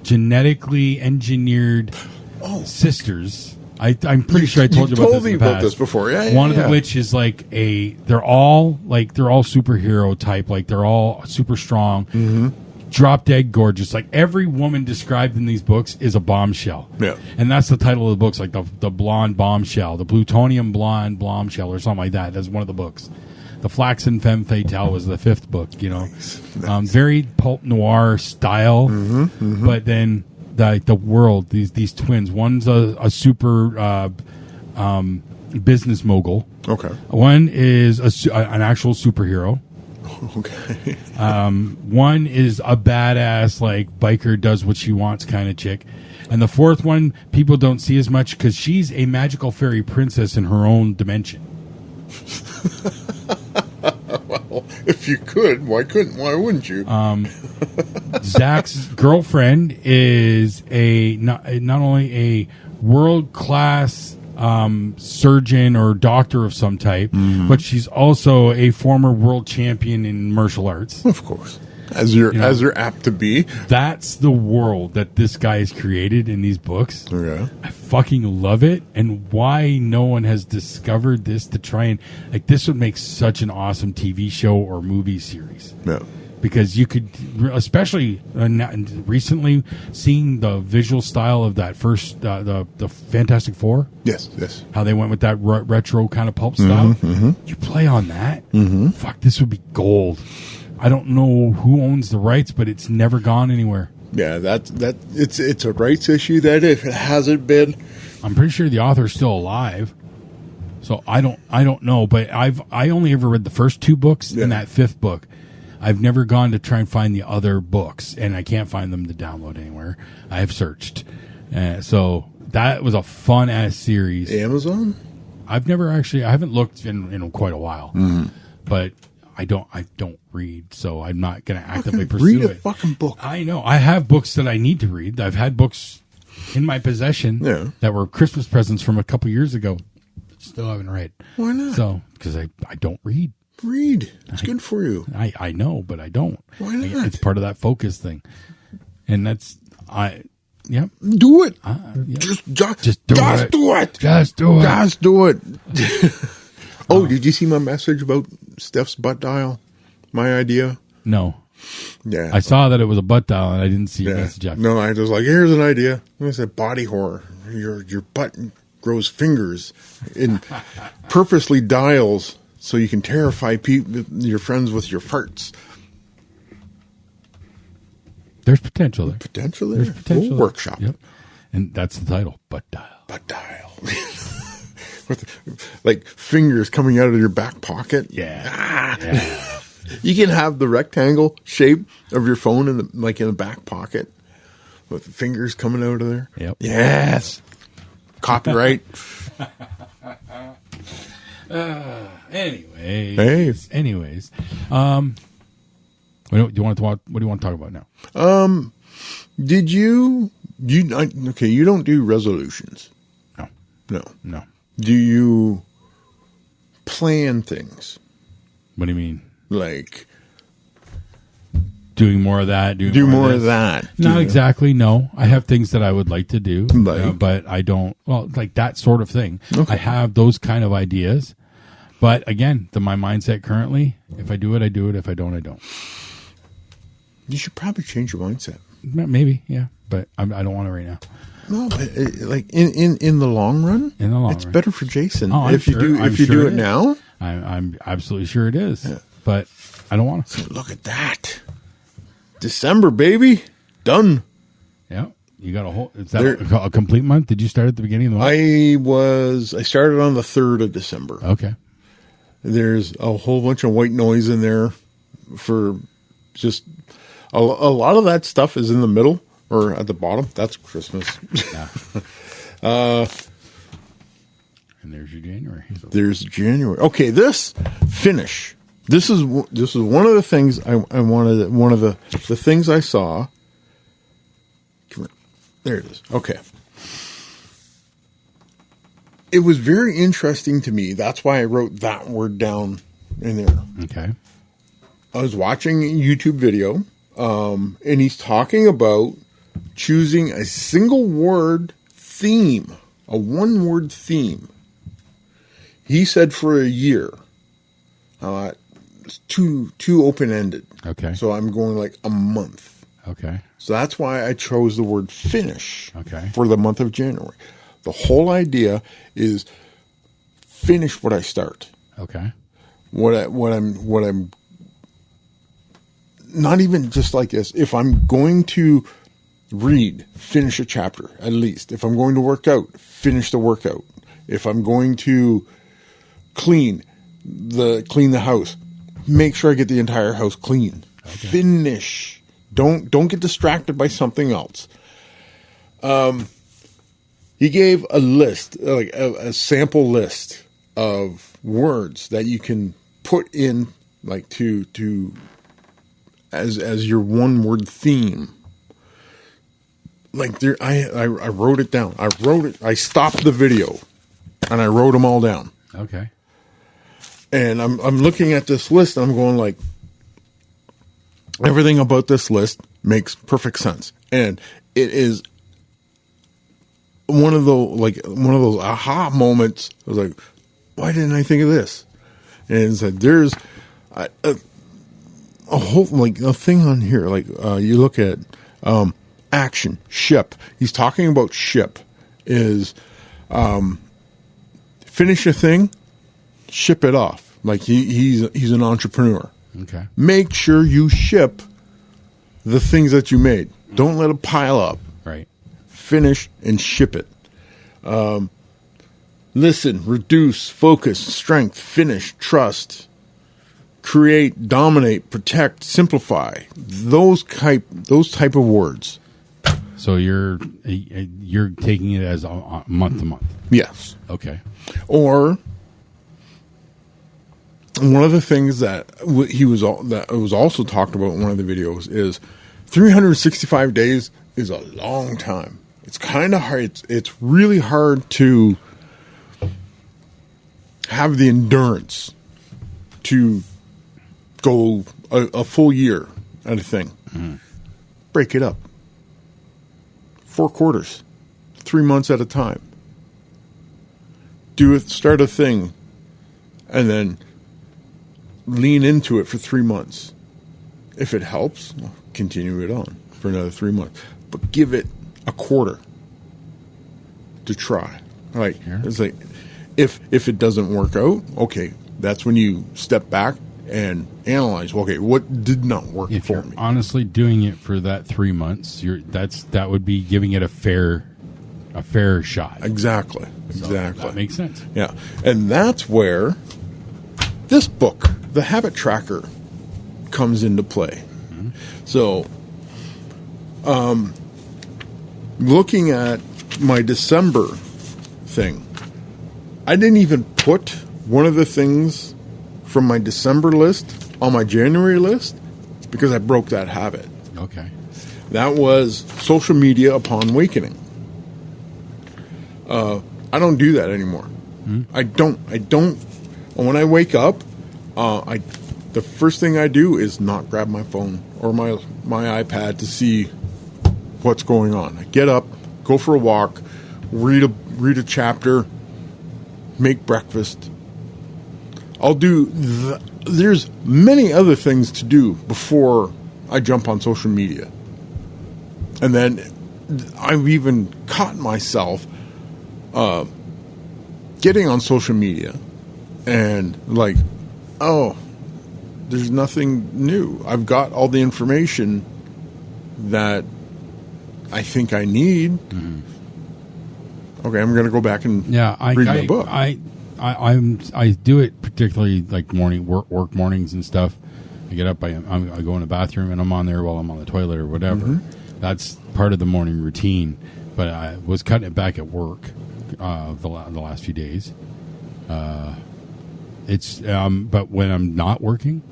genetically engineered sisters. I'm pretty sure I told you about this in the past. This before. Yeah, One of which is like they're all superhero type, like they're all super strong. Drop dead gorgeous. Like every woman described in these books is a bombshell. Yeah. And that's the title of the books, like the blonde bombshell, the plutonium blonde bombshell, or something like that. That's one of the books. The Flaxen Femme Fatale was the 5th book, you know. Nice. Very pulp noir style. But then the world, these twins, one's a super business mogul. Okay. One is an actual superhero. Okay. One is a badass, like biker does what she wants kind of chick, and the 4th one people don't see as much because she's a magical fairy princess in her own dimension. Well, if you could, why wouldn't you? Zach's girlfriend is not only a world class surgeon or doctor of some type, but she's also a former world champion in martial arts. Of course, as you're apt to be. That's the world that this guy has created in these books. Okay. I fucking love it, and why no one has discovered this to try and this would make such an awesome TV show or movie series. Yeah. Because you could, especially recently, seeing the visual style of that first, the Fantastic Four. Yes. How they went with that retro kind of pulp style. You play on that. Fuck, this would be gold. I don't know who owns the rights, but it's never gone anywhere. Yeah, it's a rights issue that if it hasn't been. I'm pretty sure the author's still alive. So I don't know, but I only ever read the first 2 books in that 5th book. I've never gone to try and find the other books, and I can't find them to download anywhere. I have searched. So that was a fun-ass series. Amazon? I haven't looked in quite a while. But I don't read, so I'm not going to actively pursue read a it. fucking book. I know. I have books that I need to read. I've had books in my possession that were Christmas presents from a couple years ago. Still haven't read. Why not? So, because I don't read. Read. It's good for you. I know, but I don't. Why not? It's part of that focus thing. And that's, yep. Do it. Yeah. Just do it. Just do it. Oh, did you see my message about Steph's butt dial? My idea? No. Yeah. I saw that it was a butt dial, and I didn't see your message after. No, I was like, here's an idea. I said, body horror. Your butt grows fingers and purposely dials so you can terrify your friends with your farts. There's potential there. Potential there. There's potential. We'll workshop. Yep. And that's the title, butt dial. Butt dial. With like fingers coming out of your back pocket. Yeah. You can have the rectangle shape of your phone in the back pocket with fingers coming out of there. Yep. Yes. Copyright. Anyways. What do you want to talk about now? Did you don't do resolutions. No. Do you plan things? What do you mean? Like doing more of that? Do more of that? Not exactly, no. I have things that I would like to do, like? but I don't, like that sort of thing. Okay. I have those kind of ideas. But again, my mindset currently, if I do it, I do it. If I don't, I don't. You should probably change your mindset. Maybe, yeah. But I don't want to right now. No, but like in the long run, it's better for Jason. Oh, if you do it now, I'm absolutely sure it is. Yeah. But I don't want to. So look at that, December, baby, done. Yeah, you got a whole. Is that a complete month? Did you start at the beginning of the month? I started on the 3rd of December. Okay. There's a whole bunch of white noise in there for just a lot of that stuff is in the middle. Or at the bottom, that's Christmas. Yeah. And there's your January. So. There's January. Okay, this finish. This is one of the things I wanted. One of the things I saw. Come here. There it is. Okay. It was very interesting to me. That's why I wrote that word down in there. Okay. I was watching a YouTube video, and he's talking about choosing a single word theme, a one word theme. He said for a year. It's too open ended. Okay. So I'm going like a month. Okay. So that's why I chose the word finish. Okay. For the month of January. The whole idea is finish what I start. Okay. What I'm not even just like this. If I'm going to read, finish a chapter at least. If I'm going to work out, finish the workout. If I'm going to clean the house, make sure I get the entire house clean. Okay. Finish. Don't get distracted by something else. He gave a list, like a sample list of words that you can put in, like to as your one word theme. Like there, I wrote it down. I stopped the video, and I wrote them all down. Okay. And I'm looking at this list, and I'm going like, everything about this list makes perfect sense, and it is one of those aha moments. I was like, why didn't I think of this? And it's like there's a whole like a thing on here. Like you look at action, ship. He's talking about ship is finish a thing, ship it off. Like he's an entrepreneur. Okay. Make sure you ship the things that you made. Don't let it pile up. Right. Finish and ship it. Listen, reduce, focus, strength, finish, trust, create, dominate, protect, simplify. Those type of words. So you're taking it as month to month. Yes. Okay. Or one of the things that was also talked about in one of the videos is 365 days is a long time. It's kind of hard. It's really hard to have the endurance to go a full year at a thing. Break it up. 4 quarters, 3 months at a time. Start a thing, and then lean into it for 3 months. If it helps, continue it on for another 3 months. But give it a quarter to try. Right? It's like if it doesn't work out, okay, that's when you step back and analyze. Okay, what did not work if for you're me? honestly doing it for that 3 months, that would be giving it a fair shot. Exactly. So that makes sense. Yeah, and that's where this book, The Habit Tracker, comes into play. So, looking at my December thing, I didn't even put one of the things from my December list on my January list because I broke that habit. Okay. That was social media upon awakening. I don't do that anymore. I don't. When I wake up, the first thing I do is not grab my phone or my iPad to see what's going on. I get up, go for a walk, read a chapter, make breakfast. I'll do. There's many other things to do before I jump on social media, and then I've even caught myself getting on social media and like, oh, there's nothing new. I've got all the information that I think I need. Okay, I'm going to go back and read my book. I do it particularly like work mornings and stuff. I get up, I go in the bathroom, and I'm on there while I'm on the toilet or whatever. That's part of the morning routine. But I was cutting it back at work the last few days. But when I'm not working,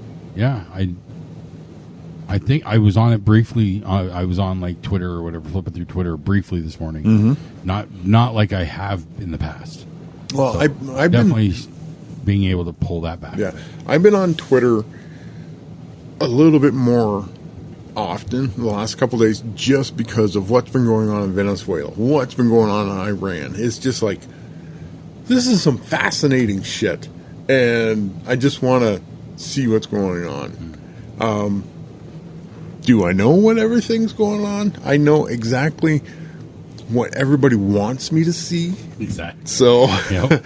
I think I was on it briefly. I was on like Twitter or whatever, flipping through Twitter briefly this morning. Not like I have in the past. Well, so I've definitely being able to pull that back. Yeah, I've been on Twitter a little bit more often the last couple of days just because of what's been going on in Venezuela, what's been going on in Iran. It's just like, this is some fascinating shit, and I just want to see what's going on. Do I know what everything's going on? I know exactly what everybody wants me to see. Exactly. So, Yep.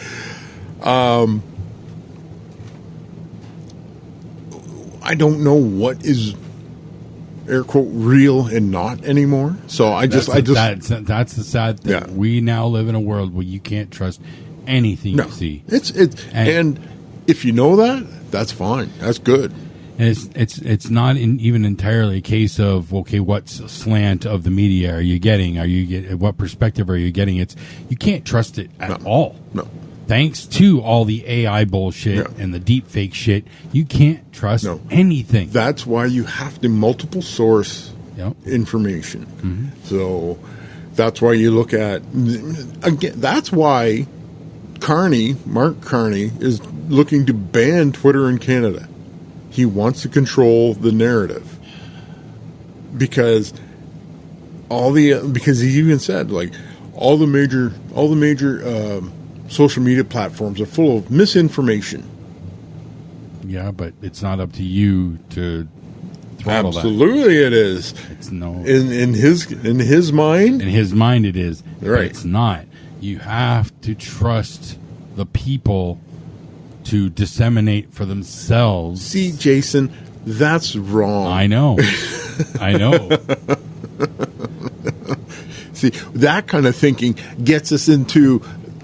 I don't know what is air quote real and not anymore. So that's the sad thing. Yeah. We now live in a world where you can't trust anything you see. And if you know that, that's fine. That's good. And it's not even entirely a case of, okay, what slant of the media are you getting? What perspective are you getting? You can't trust it at all. No. Thanks to all the AI bullshit and the deep fake shit, you can't trust anything. That's why you have to multiple source information. So that's why you look at, again, that's why Mark Carney is looking to ban Twitter in Canada. He wants to control the narrative because he even said like all the major social media platforms are full of misinformation. Yeah, but it's not up to you to throttle Absolutely that. It is. It's no in his mind. In his mind it is. Right. But it's not. You have to trust the people to disseminate for themselves. See, Jason, that's wrong. I know. I know. See, that kind of thinking gets us into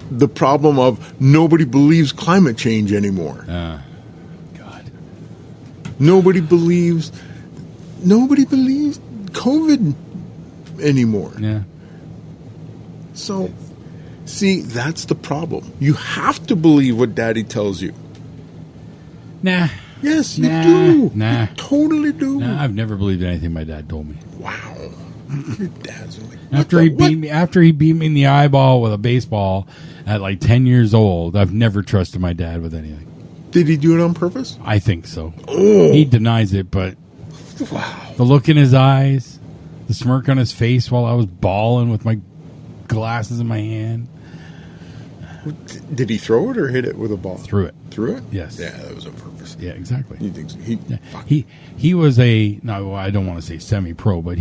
the problem of nobody believes climate change anymore. God. Nobody believes COVID anymore. Yeah. So, see, that's the problem. You have to believe what Daddy tells you. Nah. Yes, Nah, you do. nah. You totally do. Nah, I've never believed anything my dad told me. Wow. Your dad's like, After he beat me in the eyeball with a baseball at like 10 years old, I've never trusted my dad with anything. Did he do it on purpose? I think so. Oh. He denies it, but Wow. the look in his eyes, the smirk on his face while I was bawling with my glasses in my hand. Did he throw it or hit it with a ball? Threw it. Threw it? Yes. Yeah, that was on purpose. Yeah, exactly. You think so? He was I don't want to say semi-pro, but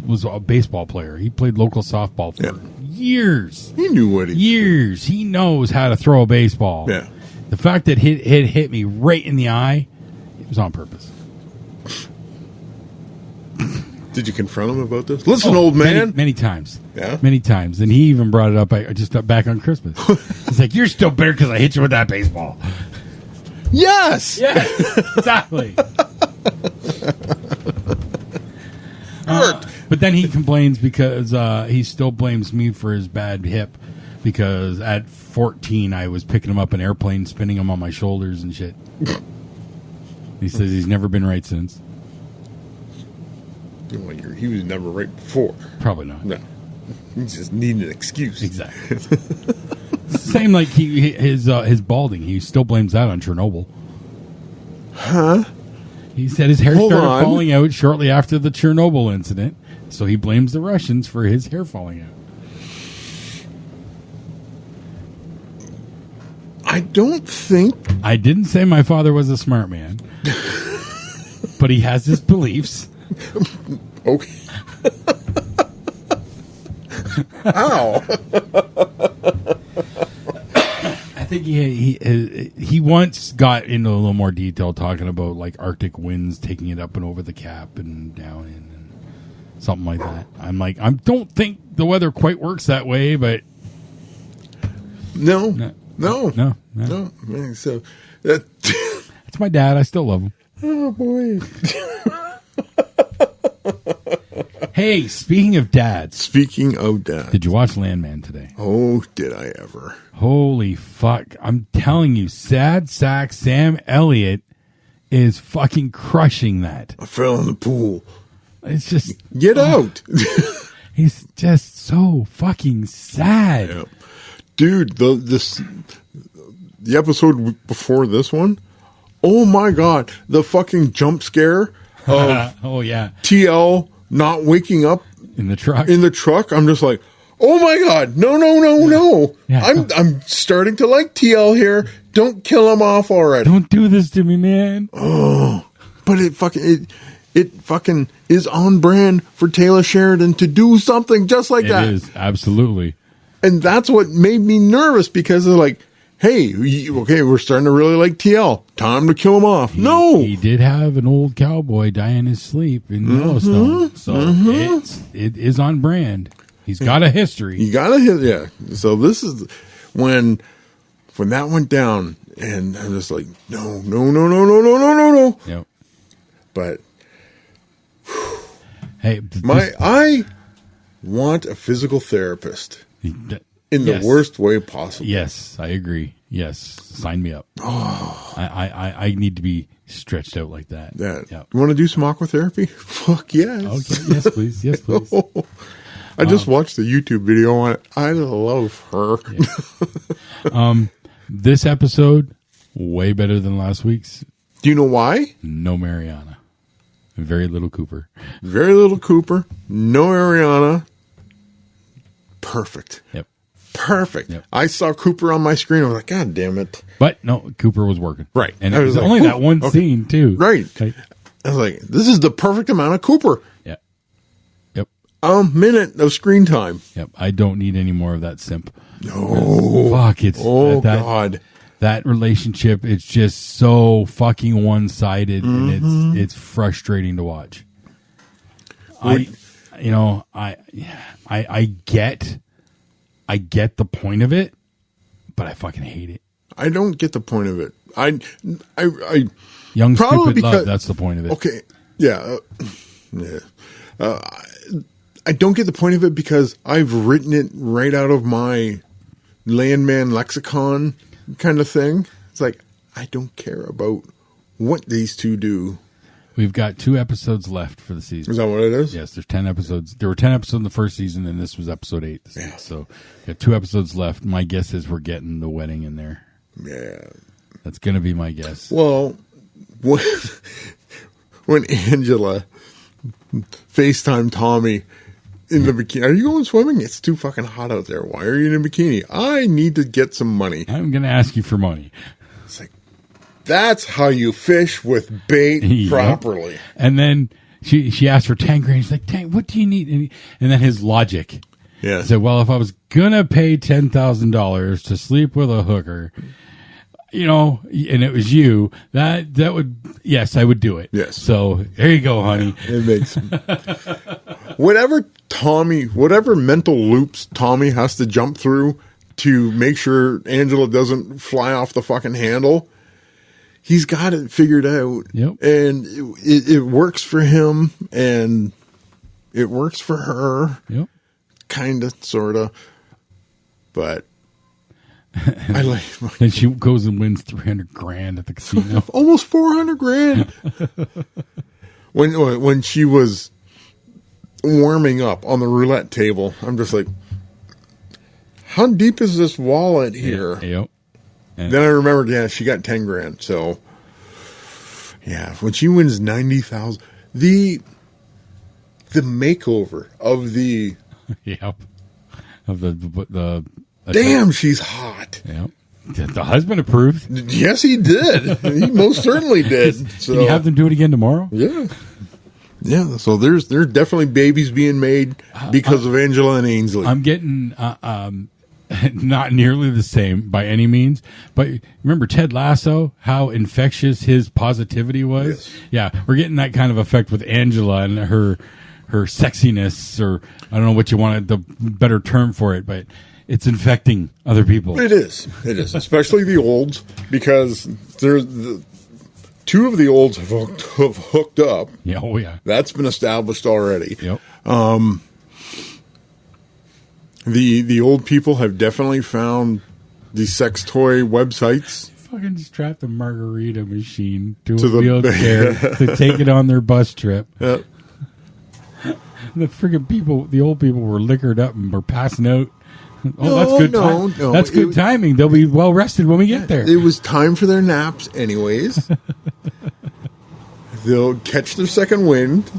was a baseball player. He played local softball for years. He knew what years. He knows how to throw a baseball. Yeah. The fact that it hit me right in the eye, it was on purpose. Did you confront him about this? Listen, old man. Many times. Yeah? Many times. And he even brought it up just back on Christmas. He's like, you're still bitter because I hit you with that baseball. Yes! Yes, exactly. But then he complains because he still blames me for his bad hip because at 14 I was picking him up in an airplane, spinning him on my shoulders and shit. He says he's never been right since. He was never right before. Probably not. No. He just needed an excuse. Exactly. Same like his balding. He still blames that on Chernobyl. Huh? He said his hair started falling out shortly after the Chernobyl incident, so he blames the Russians for his hair falling out. I don't think... I didn't say my father was a smart man, but he has his beliefs. Okay. Ow. I think he once got into a little more detail talking about like Arctic winds taking it up and over the cap and down and something like that. I'm like, I don't think the weather quite works that way, but No. So that's my dad. I still love him. Oh boy. Hey, speaking of dads. Did you watch Landman today? Oh, did I ever. Holy fuck. I'm telling you, sad sack Sam Elliott is fucking crushing that. I fell in the pool. It's just... Get out. He's just so fucking sad. Yeah. Dude, the episode before this one, oh my God, the fucking jump scare of oh yeah, TL not waking up in the truck. I'm just like, oh my God, no. Yeah. I'm starting to like TL here. Don't kill him off already. Don't do this to me, man. Oh, but it fucking is on brand for Taylor Sheridan to do something just like that. It is, absolutely. And that's what made me nervous because they're like, hey, okay, we're starting to really like TL. Time to kill him off. He did have an old cowboy die in his sleep in Yellowstone. So it is on brand. He's got a history. Yeah. So this is when that went down, and I'm just like, no. Yep. But hey, I want a physical therapist. In the worst way possible. Yes, I agree. Yes, sign me up. Oh. I need to be stretched out like that. Yep. Yep. You want to do some aquatherapy? Fuck yes. Okay. Yes, please. Yes, please. I just watched the YouTube video on it. I love her. Yeah. This episode, way better than last week's. Do you know why? No Mariana. Very little Cooper. No Ariana. Perfect. Yep. Perfect. Yep. I saw Cooper on my screen. I was like, God damn it. But no, Cooper was working. Right. And it was like, only that one scene, too. Right. Okay. I was like, this is the perfect amount of Cooper. Yeah. Yep. A minute of screen time. Yep. I don't need any more of that simp. No. Fuck. It's God. That relationship, it's just so fucking one-sided, and it's frustrating to watch. I get the point of it, but I fucking hate it. I don't get the point of it. I Young stupid love, that's the point of it. Okay. Yeah. I don't get the point of it because I've written it right out of my Landman lexicon kind of thing. It's like, I don't care about what these two do. We've got 2 episodes left for the season. Is that what it is? Yes, there's 10 episodes. There were 10 episodes in the first season, and this was episode 8. Yeah. So we've got 2 episodes left. My guess is we're getting the wedding in there. Yeah. That's going to be my guess. Well, when Angela FaceTime Tommy in the bikini, are you going swimming? It's too fucking hot out there. Why are you in a bikini? I need to get some money. I'm going to ask you for money. It's like, that's how you fish with bait properly. And then she asked for 10 grand. She's like, 10, what do you need? And then his logic. Yeah. He said, well, if I was going to pay $10,000 to sleep with a hooker, you know, and it was you, that would, yes, I would do it. Yes. So there you go, honey. It makes whatever mental loops Tommy has to jump through to make sure Angela doesn't fly off the fucking handle. He's got it figured out. Yep. And it works for him and it works for her. Yep. Kind of, sort of. But I like. Then she goes and wins 300 grand at the casino. Almost 400 grand. When she was warming up on the roulette table, I'm just like, how deep is this wallet here? Yep. And Then I remembered, yeah, she got 10 grand. So, yeah, when she wins 90,000, the makeover of the yep. Of the damn, she's hot. Yep. The husband approved. Yes, he did. He most certainly did. So, Can you have them do it again tomorrow? yeah. Yeah, so there's definitely babies being made because of Angela and Ainsley. I'm getting not nearly the same by any means, but remember Ted Lasso, how infectious his positivity was? Yes. Yeah, we're getting that kind of effect with Angela and her sexiness, or I don't know what you wanted, the better term for it, but it's infecting other people. It is, especially the olds, because there's two of the olds have hooked up. Yeah, oh yeah. That's been established already. Yep. The old people have definitely found the sex toy websites. Fucking strapped a margarita machine to To a the- wheelchair to take it on their bus trip. Yep. The friggin' people, the old people were liquored up and were passing out. Oh, No, that's good. no. That's good timing. They'll be well rested when we get there. It was time for their naps anyways. They'll catch their second wind.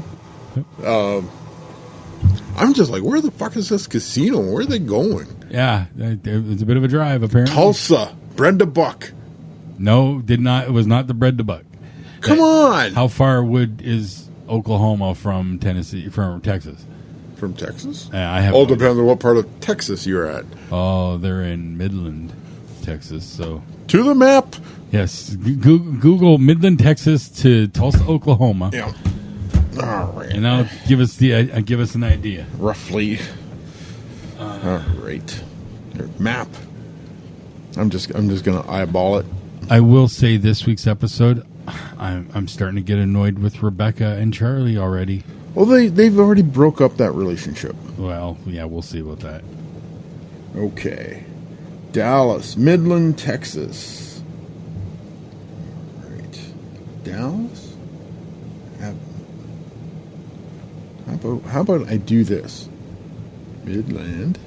I'm just like, where the fuck is this casino? Where are they going? Yeah, it's a bit of a drive apparently. Tulsa, Brenda Buck. No, did not. It was not the bread to buck. Come on. How far is Oklahoma from Tennessee? From Texas? From Texas? I have. All depends on what part of Texas you're at. Oh, they're in Midland, Texas. So To the map. yes, Google Midland, Texas to Tulsa, Oklahoma. Yeah. All right. And that'll give us an idea. Roughly. All right. Your map. I'm just gonna eyeball it. I will say this week's episode, I'm starting to get annoyed with Rebecca and Charlie already. Well, they've already broke up that relationship. Well, yeah, we'll see about that. Okay. Dallas, Midland, Texas. All right. Dallas? How about I do this? Midland.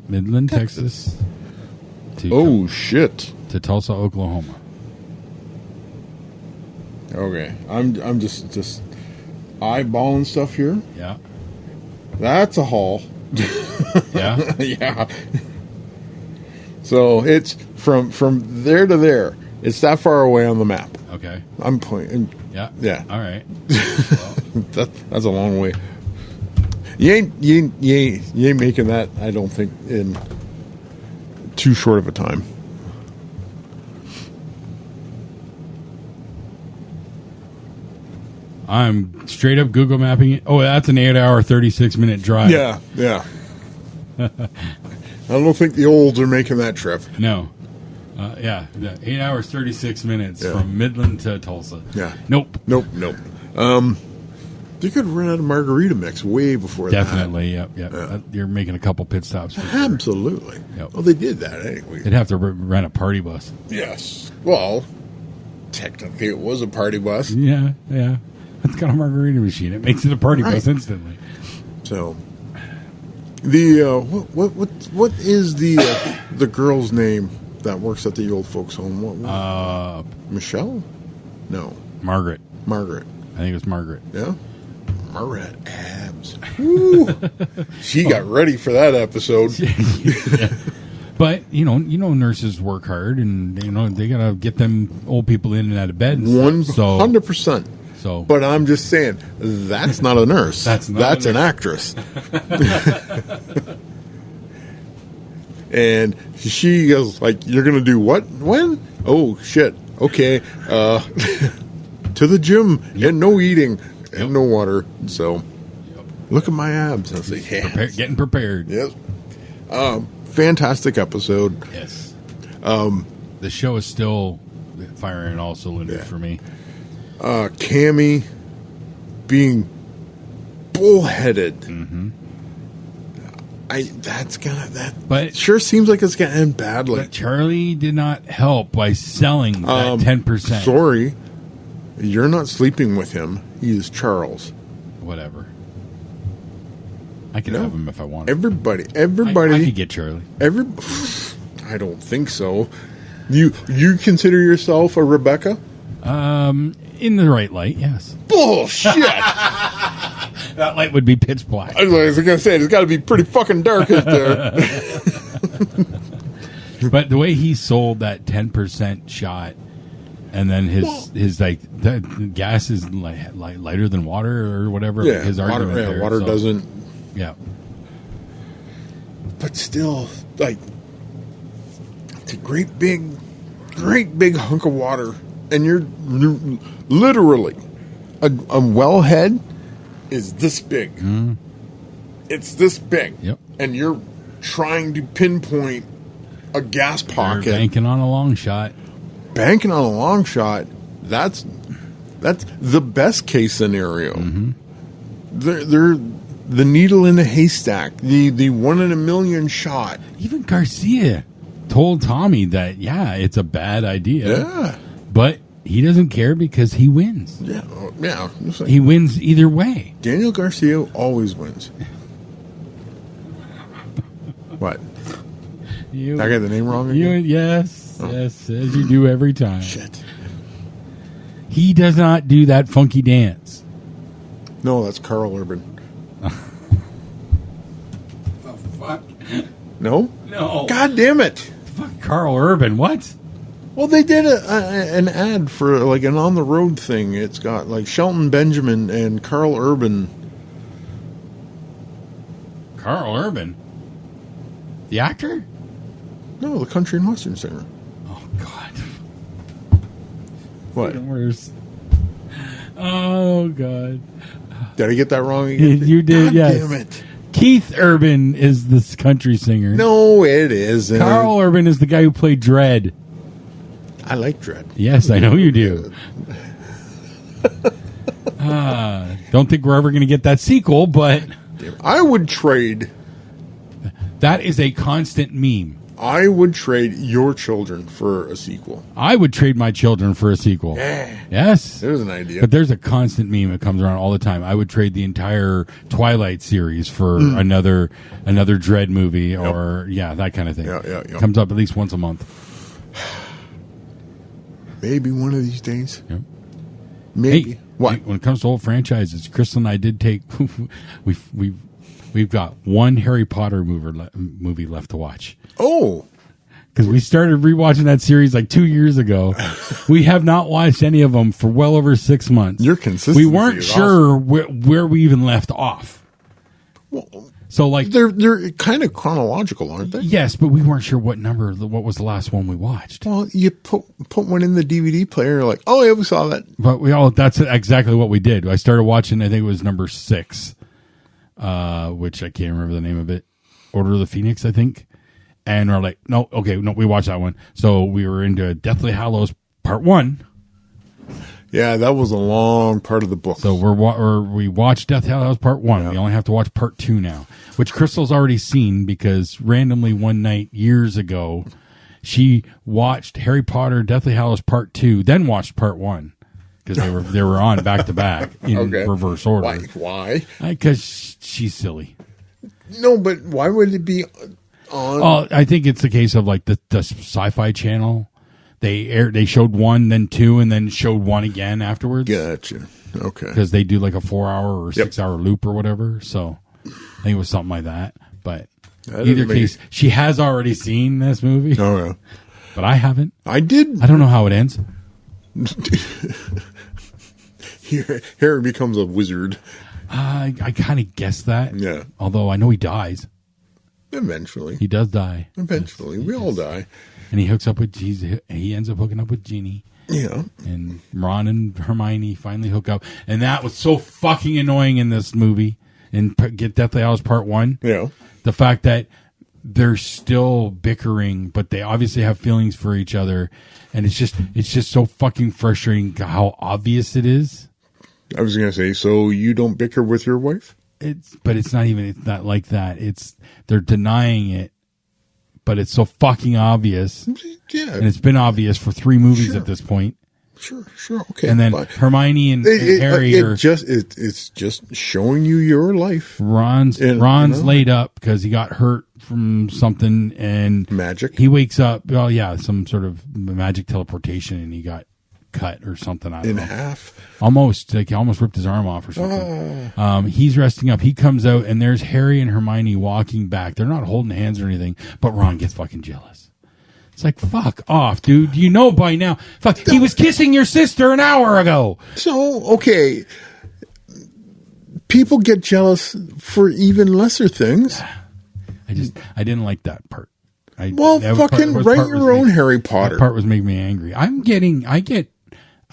Midland, Texas. Oh, shit. To Tulsa, Oklahoma. Okay. I'm just eyeballing stuff here. Yeah. That's a haul. Yeah. Yeah. So it's from there to there. It's that far away on the map. Okay. I'm pointing. Yeah. Yeah. All right. That's a long way. You ain't making that, I don't think, in too short of a time. I'm straight up Google mapping it. Oh, that's an 8-hour, 36-minute drive. Yeah. I don't think the olds are making that trip. No. Yeah. 8 hours, 36 minutes from Midland to Tulsa. Yeah. Nope. They could run out of margarita mix way before Definitely. that. Yep. You're making a couple pit stops. For sure. Absolutely. Yep. Well, they did that anyway. They'd have to rent a party bus. Yes. Well, technically it was a party bus. Yeah. It's got a margarita machine. It makes it a party bus instantly. So, the what is the girl's name that works at the old folks' home? What Michelle? No, Margaret. I think it was Margaret. Yeah, Margaret had abs. Woo. She got ready for that episode. Yeah. But you know, nurses work hard, and they gotta get them old people in and out of bed. 100%. So, but I'm just saying that's not a nurse. That's an actress. And she goes like, "You're gonna do what? When? Oh shit! Okay, to the gym and no eating and no water. So, look at my abs." I was like, "Yeah, getting prepared." Yes. Fantastic episode. Yes. The show is still firing on all cylinders for me. Cammy being bullheaded. Mm-hmm. But sure seems like it's gonna end badly. But Charlie did not help by selling that 10%. Sorry, you're not sleeping with him. He is Charles. Whatever. I could have him if I wanted. Everybody. I could get Charlie. I don't think so. You consider yourself a Rebecca? In the right light, yes. Bullshit. That light would be pitch black. I was going to say, it's got to be pretty fucking dark out there. But the way he sold that 10% shot, and then his like the gas is lighter than water or whatever. Yeah, his argument there. Water doesn't. Yeah. But still, like, it's a great big hunk of water, and you're literally a wellhead is this big. Mm. It's this big. Yep. And you're trying to pinpoint a gas pocket. They're banking on a long shot. That's the best case scenario. Mm-hmm. They're the needle in the haystack, the 1 in a million shot. Even Garcia told Tommy that it's a bad idea. Yeah, but he doesn't care because he wins. Yeah. He wins either way. Daniel Garcia always wins. What? I got the name wrong again? Yes, as you do every time. Shit. He does not do that funky dance. No, that's Carl Urban. The fuck? No? No. God damn it. Fuck Carl Urban, what? Well, they did an ad for like an on the road thing. It's got like Shelton Benjamin and Carl Urban. Carl Urban? The actor? No, the country and western singer. Oh, God. What? Worse. Oh, God. Did I get that wrong again? You did, God yes. Damn it. Keith Urban is this country singer. No, it isn't. Carl Urban is the guy who played Dredd. I like Dredd. Yes, I know you do. Don't think we're ever going to get that sequel, but I would trade. That is a constant meme. I would trade your children for a sequel. I would trade my children for a sequel. Yes. There's an idea. But there's a constant meme that comes around all the time. I would trade the entire Twilight series for another Dredd movie or, that kind of thing. Yeah. Comes up at least once a month. Maybe one of these days. Yep. Maybe. Hey, what? When it comes to old franchises, Crystal and I did take... We've got one Harry Potter movie left to watch. Oh. Because we started rewatching that series like 2 years ago. We have not watched any of them for well over 6 months. Your consistency. We weren't sure where we even left off. Well, so like they're kind of chronological, aren't they? Yes, but we weren't sure what was the last one we watched. Well, you put one in the DVD player, like, oh yeah, we saw that. But that's exactly what we did. I started watching, I think it was number 6, which I can't remember the name of it. Order of the Phoenix, I think. And we're like, no, we watched that one. So we were into Deathly Hallows Part 1. Yeah, that was a long part of the book. So we watched Deathly Hallows Part 1. Yeah. We only have to watch Part 2 now, which Crystal's already seen because randomly one night years ago, she watched Harry Potter, Deathly Hallows Part 2, then watched Part 1 because they were on back to back in reverse order. Why? Because she's silly. No, but why would it be on? Oh, I think it's the case of like the Sci-Fi Channel. They showed 1, then 2, and then showed 1 again afterwards. Gotcha. Okay. Because they do like a 4-hour or 6-hour loop or whatever. So I think it was something like that. But either case, she has already seen this movie. Oh, yeah. But I haven't. I did. I don't know how it ends. Harry becomes a wizard. I kind of guessed that. Yeah. Although I know he dies. Eventually. He does die. Eventually. We all die. And he hooks up with he ends up hooking up with Ginny. Yeah. And Ron and Hermione finally hook up. And that was so fucking annoying in this movie. And get Deathly Hallows Part 1. Yeah. The fact that they're still bickering, but they obviously have feelings for each other. And it's just so fucking frustrating how obvious it is. I was going to say, so you don't bicker with your wife? It's not like that. They're denying it, but it's so fucking obvious. Yeah. And it's been obvious for 3 movies at this point. Sure, okay. And then Hermione and Harry are it's just showing you your life. Ron's laid up because he got hurt from something and magic. He wakes up. Well, yeah, some sort of magic teleportation, and he got cut or something. I don't know. Half. Almost he almost ripped his arm off or something. He's resting up. He comes out and there's Harry and Hermione walking back. They're not holding hands or anything, but Ron gets fucking jealous. It's like, fuck off, dude. You know by now. Fuck, he was kissing your sister an hour ago. So, okay. People get jealous for even lesser things. I didn't like that part. Fucking write your own Harry Potter. That part was making me angry. I've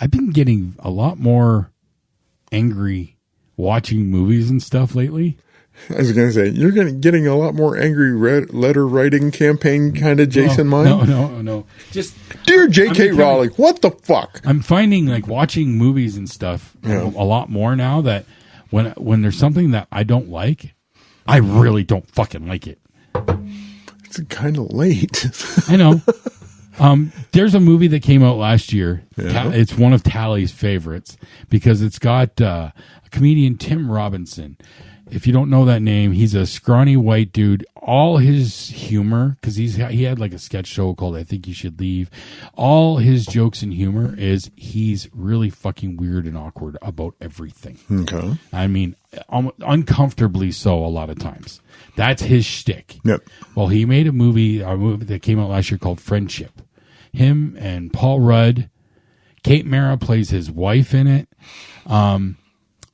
been getting a lot more angry watching movies and stuff lately. I was going to say, you're getting a lot more angry letter writing campaign kind of Jason mind. No. Just dear J.K. Rowling, what the fuck? I'm finding like watching movies and stuff a lot more now that when there's something that I don't like, I really don't fucking like it. It's kind of late. I know. There's a movie that came out last year. Yeah. It's one of Tally's favorites because it's got a comedian, Tim Robinson. If you don't know that name, he's a scrawny white dude. All his humor, because he had like a sketch show called I Think You Should Leave. All his jokes and humor is he's really fucking weird and awkward about everything. Okay. I mean, uncomfortably so a lot of times. That's his shtick. Yep. Well, he made a movie that came out last year called Friendship. Him and Paul Rudd. Kate Mara plays his wife in it.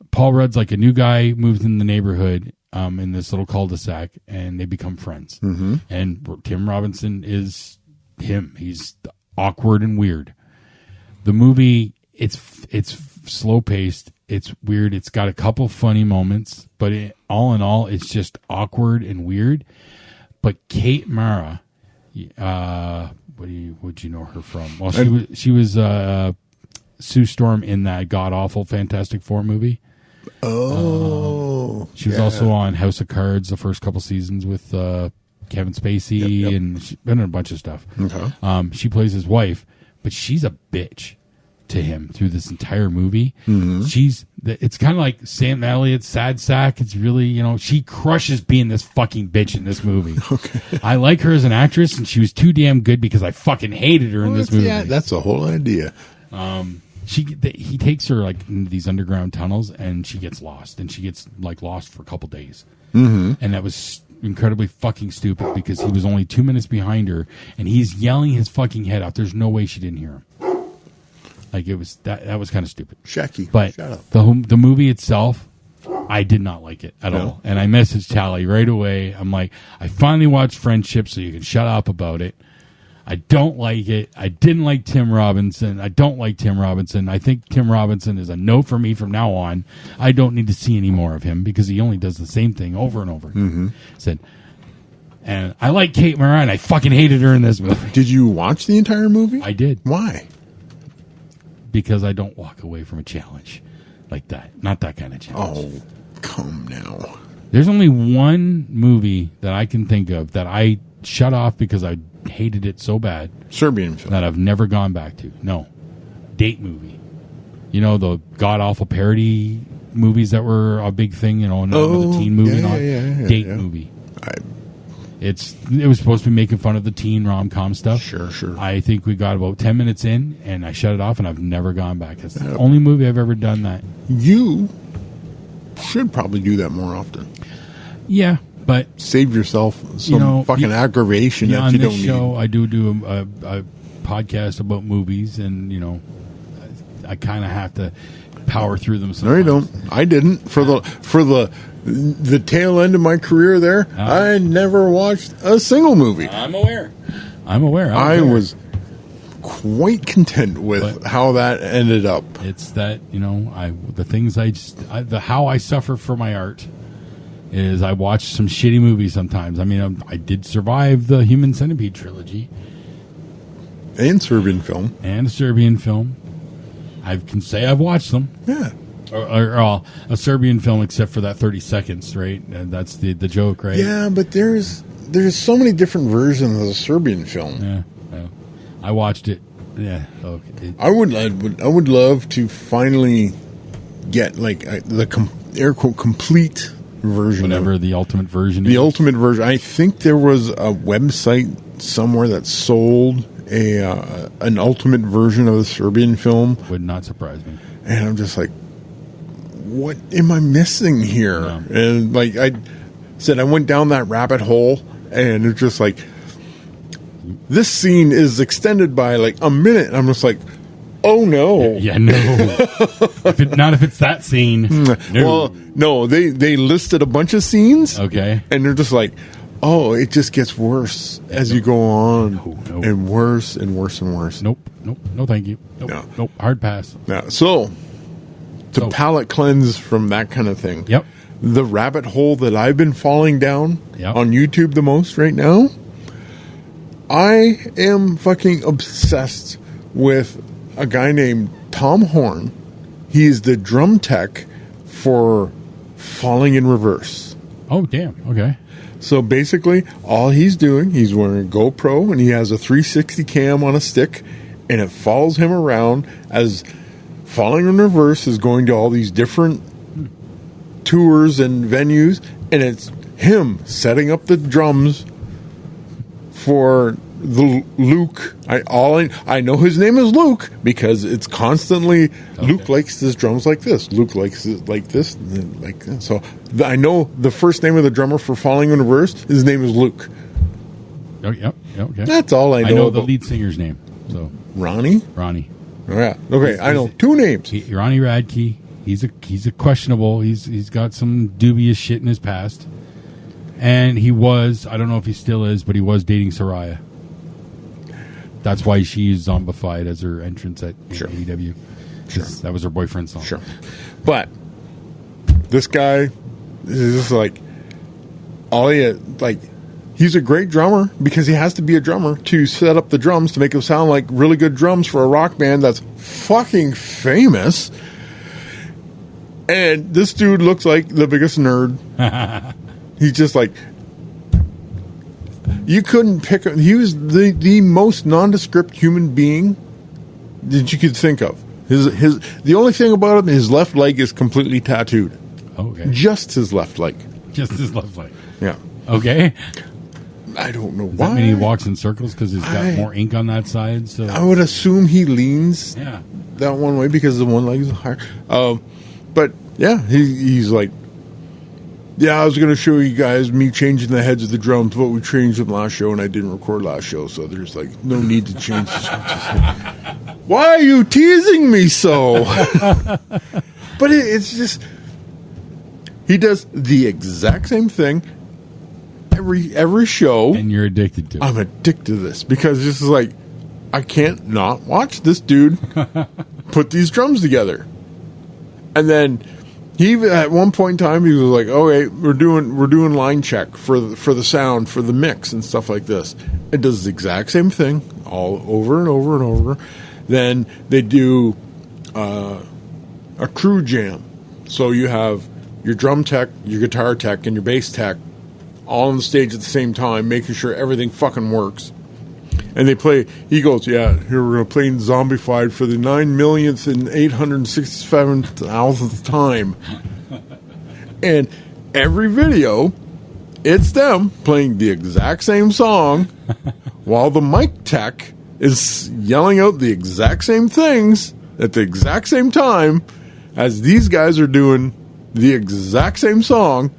Paul Rudd's like a new guy, moves in the neighborhood in this little cul-de-sac, and they become friends. Mm-hmm. And Tim Robinson is him. He's awkward and weird. The movie, it's slow-paced. It's weird. It's got a couple funny moments, but all in all, it's just awkward and weird. But Kate Mara, what'd you know her from? Well, she was Sue Storm in that god-awful Fantastic Four movie. Oh. She was also on House of Cards the first couple seasons with Kevin Spacey, and she's been in a bunch of stuff. Okay. She plays his wife, but she's a bitch to him through this entire movie. Mm-hmm. It's kind of like Sam Elliott's Sad Sack. It's really, she crushes being this fucking bitch in this movie. Okay. I like her as an actress, and she was too damn good because I fucking hated her in this movie. Yeah, that's the whole idea. He takes her like into these underground tunnels, and she gets lost, and she gets like lost for a couple days. Mm-hmm. And that was incredibly fucking stupid because he was only 2 minutes behind her, and he's yelling his fucking head off. There's no way she didn't hear him. Like it was that was kind of stupid. Shacky. But shut up. The movie itself, I did not like it at all. And I messaged Tally right away. I'm like, I finally watched Friendship, so you can shut up about it. I don't like it. I didn't like Tim Robinson. I don't like Tim Robinson. I think Tim Robinson is a no for me from now on. I don't need to see any more of him because he only does the same thing over and over. Mm-hmm. And I like Kate Mara, and I fucking hated her in this movie. Did you watch the entire movie? I did. Why? Because I don't walk away from a challenge like that. Not that kind of challenge. Oh, come now. There's only one movie that I can think of that I shut off because I hated it so bad Serbian film. that I've never gone back to. No. Date movie. You know, the god-awful parody movies that were a big thing, you know, the teen movie. Date movie. It was supposed to be making fun of the teen rom-com stuff. Sure. I think we got about 10 minutes in, and I shut it off, and I've never gone back. It's the only movie I've ever done that. You should probably do that more often. Yeah, but save yourself some fucking aggravation that you don't need. On this show, I do a podcast about movies, and, you know, I kind of have to power through them sometimes. No, you don't. I didn't. For the tail end of my career there, I never watched a single movie. I'm aware. I was quite content with how that ended up. It's that, you know, how I suffer for my art is I watch some shitty movies sometimes. I mean, I did survive the Human Centipede trilogy. And Serbian film. And a Serbian film. I can say I've watched them. Yeah. Or a Serbian film, except for that 30 seconds, right? And that's the joke, right? Yeah, but there's so many different versions of the Serbian film. Yeah. Well, I watched it. Yeah. Okay. I would love to finally get like the air quote complete version. Whatever the ultimate version is. The ultimate version. I think there was a website somewhere that sold an ultimate version of the Serbian film. Would not surprise me. And I'm just like, what am I missing here? Yeah. And like I said, I went down that rabbit hole, and it's just like, this scene is extended by like a minute. I'm just like, oh no. Yeah, no. Not if it's that scene. No. Well, no, they listed a bunch of scenes. Okay. And they're just like, oh, it just gets worse as you go on. No. And worse and worse and worse. Nope. No, thank you. Nope. Hard pass. Yeah. So, to palate cleanse from that kind of thing. Yep. The rabbit hole that I've been falling down on YouTube the most right now, I am fucking obsessed with a guy named Tom Horn. He is the drum tech for Falling in Reverse. Oh, damn. Okay. So basically, all he's doing, he's wearing a GoPro, and he has a 360 cam on a stick, and it follows him around as Falling in Reverse is going to all these different tours and venues, and it's him setting up the drums for the Luke. I know his name is Luke because it's constantly Luke likes his drums like this. Luke likes it like this, and like that. So I know the first name of the drummer for Falling in Reverse. His name is Luke. Oh, yep. Okay. That's all I know. I know the lead singer's name. So Ronnie. Oh, yeah. Okay. I know two names. Ronnie Radke. He's a questionable. He's got some dubious shit in his past, and he was. I don't know if he still is, but he was dating Soraya. That's why she's zombified as her entrance at AEW. Sure. That was her boyfriend's song. Sure. But this guy is just like, he's a great drummer because he has to be a drummer to set up the drums to make them sound like really good drums for a rock band that's fucking famous. And this dude looks like the biggest nerd. He's just like, you couldn't pick him. He was the most nondescript human being that you could think of. The only thing about him, his left leg is completely tattooed. Okay. Just his left leg. Just his left leg. Yeah. Okay. I don't know Does why. that mean he walks in circles because he's got more ink on that side? So I would assume he leans that one way because the one leg is higher. But yeah, he's like, I was going to show you guys me changing the heads of the drums, but we changed them last show, and I didn't record last show, so there's like no need to change the drums. Why are you teasing me so? But it's just, he does the exact same thing every show, and you're addicted to it. I'm addicted to this because this is like, I can't not watch this dude put these drums together. And then he, at one point in time, he was like, "Okay, we're doing line check for the sound, for the mix and stuff like this." It does the exact same thing all over and over and over. Then they do a crew jam. So you have your drum tech, your guitar tech, and your bass tech all on the stage at the same time, making sure everything fucking works. And they play, he goes, yeah, here we're playing Zombified for the 9 millionth and 867,000th time. And every video, it's them playing the exact same song while the mic tech is yelling out the exact same things at the exact same time as these guys are doing the exact same song.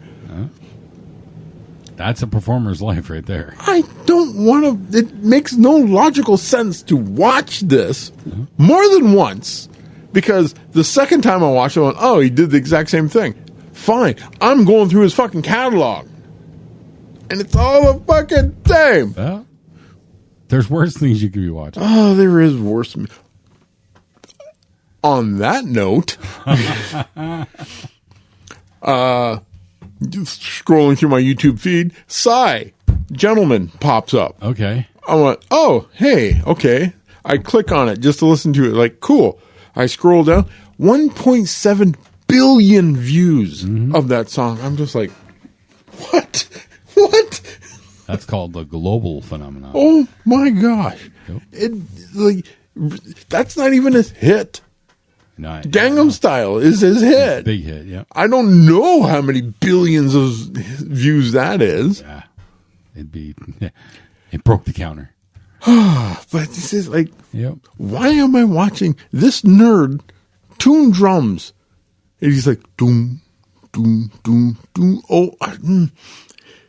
That's a performer's life right there. I don't want to. It makes no logical sense to watch this more than once, because the second time I watched it, I went, oh, he did the exact same thing. Fine. I'm going through his fucking catalog, and it's all the fucking same. Well, there's worse things you could be watching. Oh, there is worse. On that note, just scrolling through my YouTube feed, Gentleman pops up. Okay. I went, oh, hey, okay. I click on it just to listen to it. Like, cool. I scroll down. 1.7 billion views of that song. I'm just like, what? What? That's called the global phenomenon. Oh, my gosh. Yep. That's not even a hit. No, Gangnam Style is his hit. Big hit, yeah. I don't know how many billions of views that is. Yeah. It broke the counter. But this is like, Yep. why am I watching this nerd tune drums? And he's like, doom, doom, doom, doom. Oh,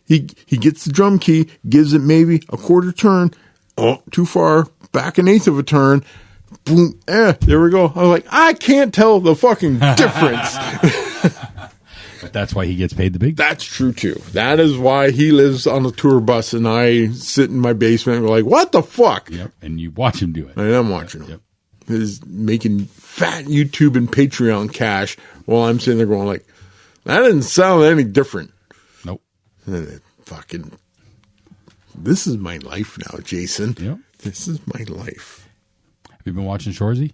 he gets the drum key, gives it maybe a quarter turn. Oh, too far. Back an eighth of a turn. Boom. There we go. I was like, I can't tell the fucking difference. But that's why he gets paid the big. That's true too. That is why he lives on a tour bus and I sit in my basement and go like, what the fuck? Yep. And you watch him do it. I am watching him. Yep. He's making fat YouTube and Patreon cash while I'm sitting there going like, that didn't sound any different. Nope. Fucking, this is my life now, Jason. Yep. This is my life. Have you been watching Shoresy?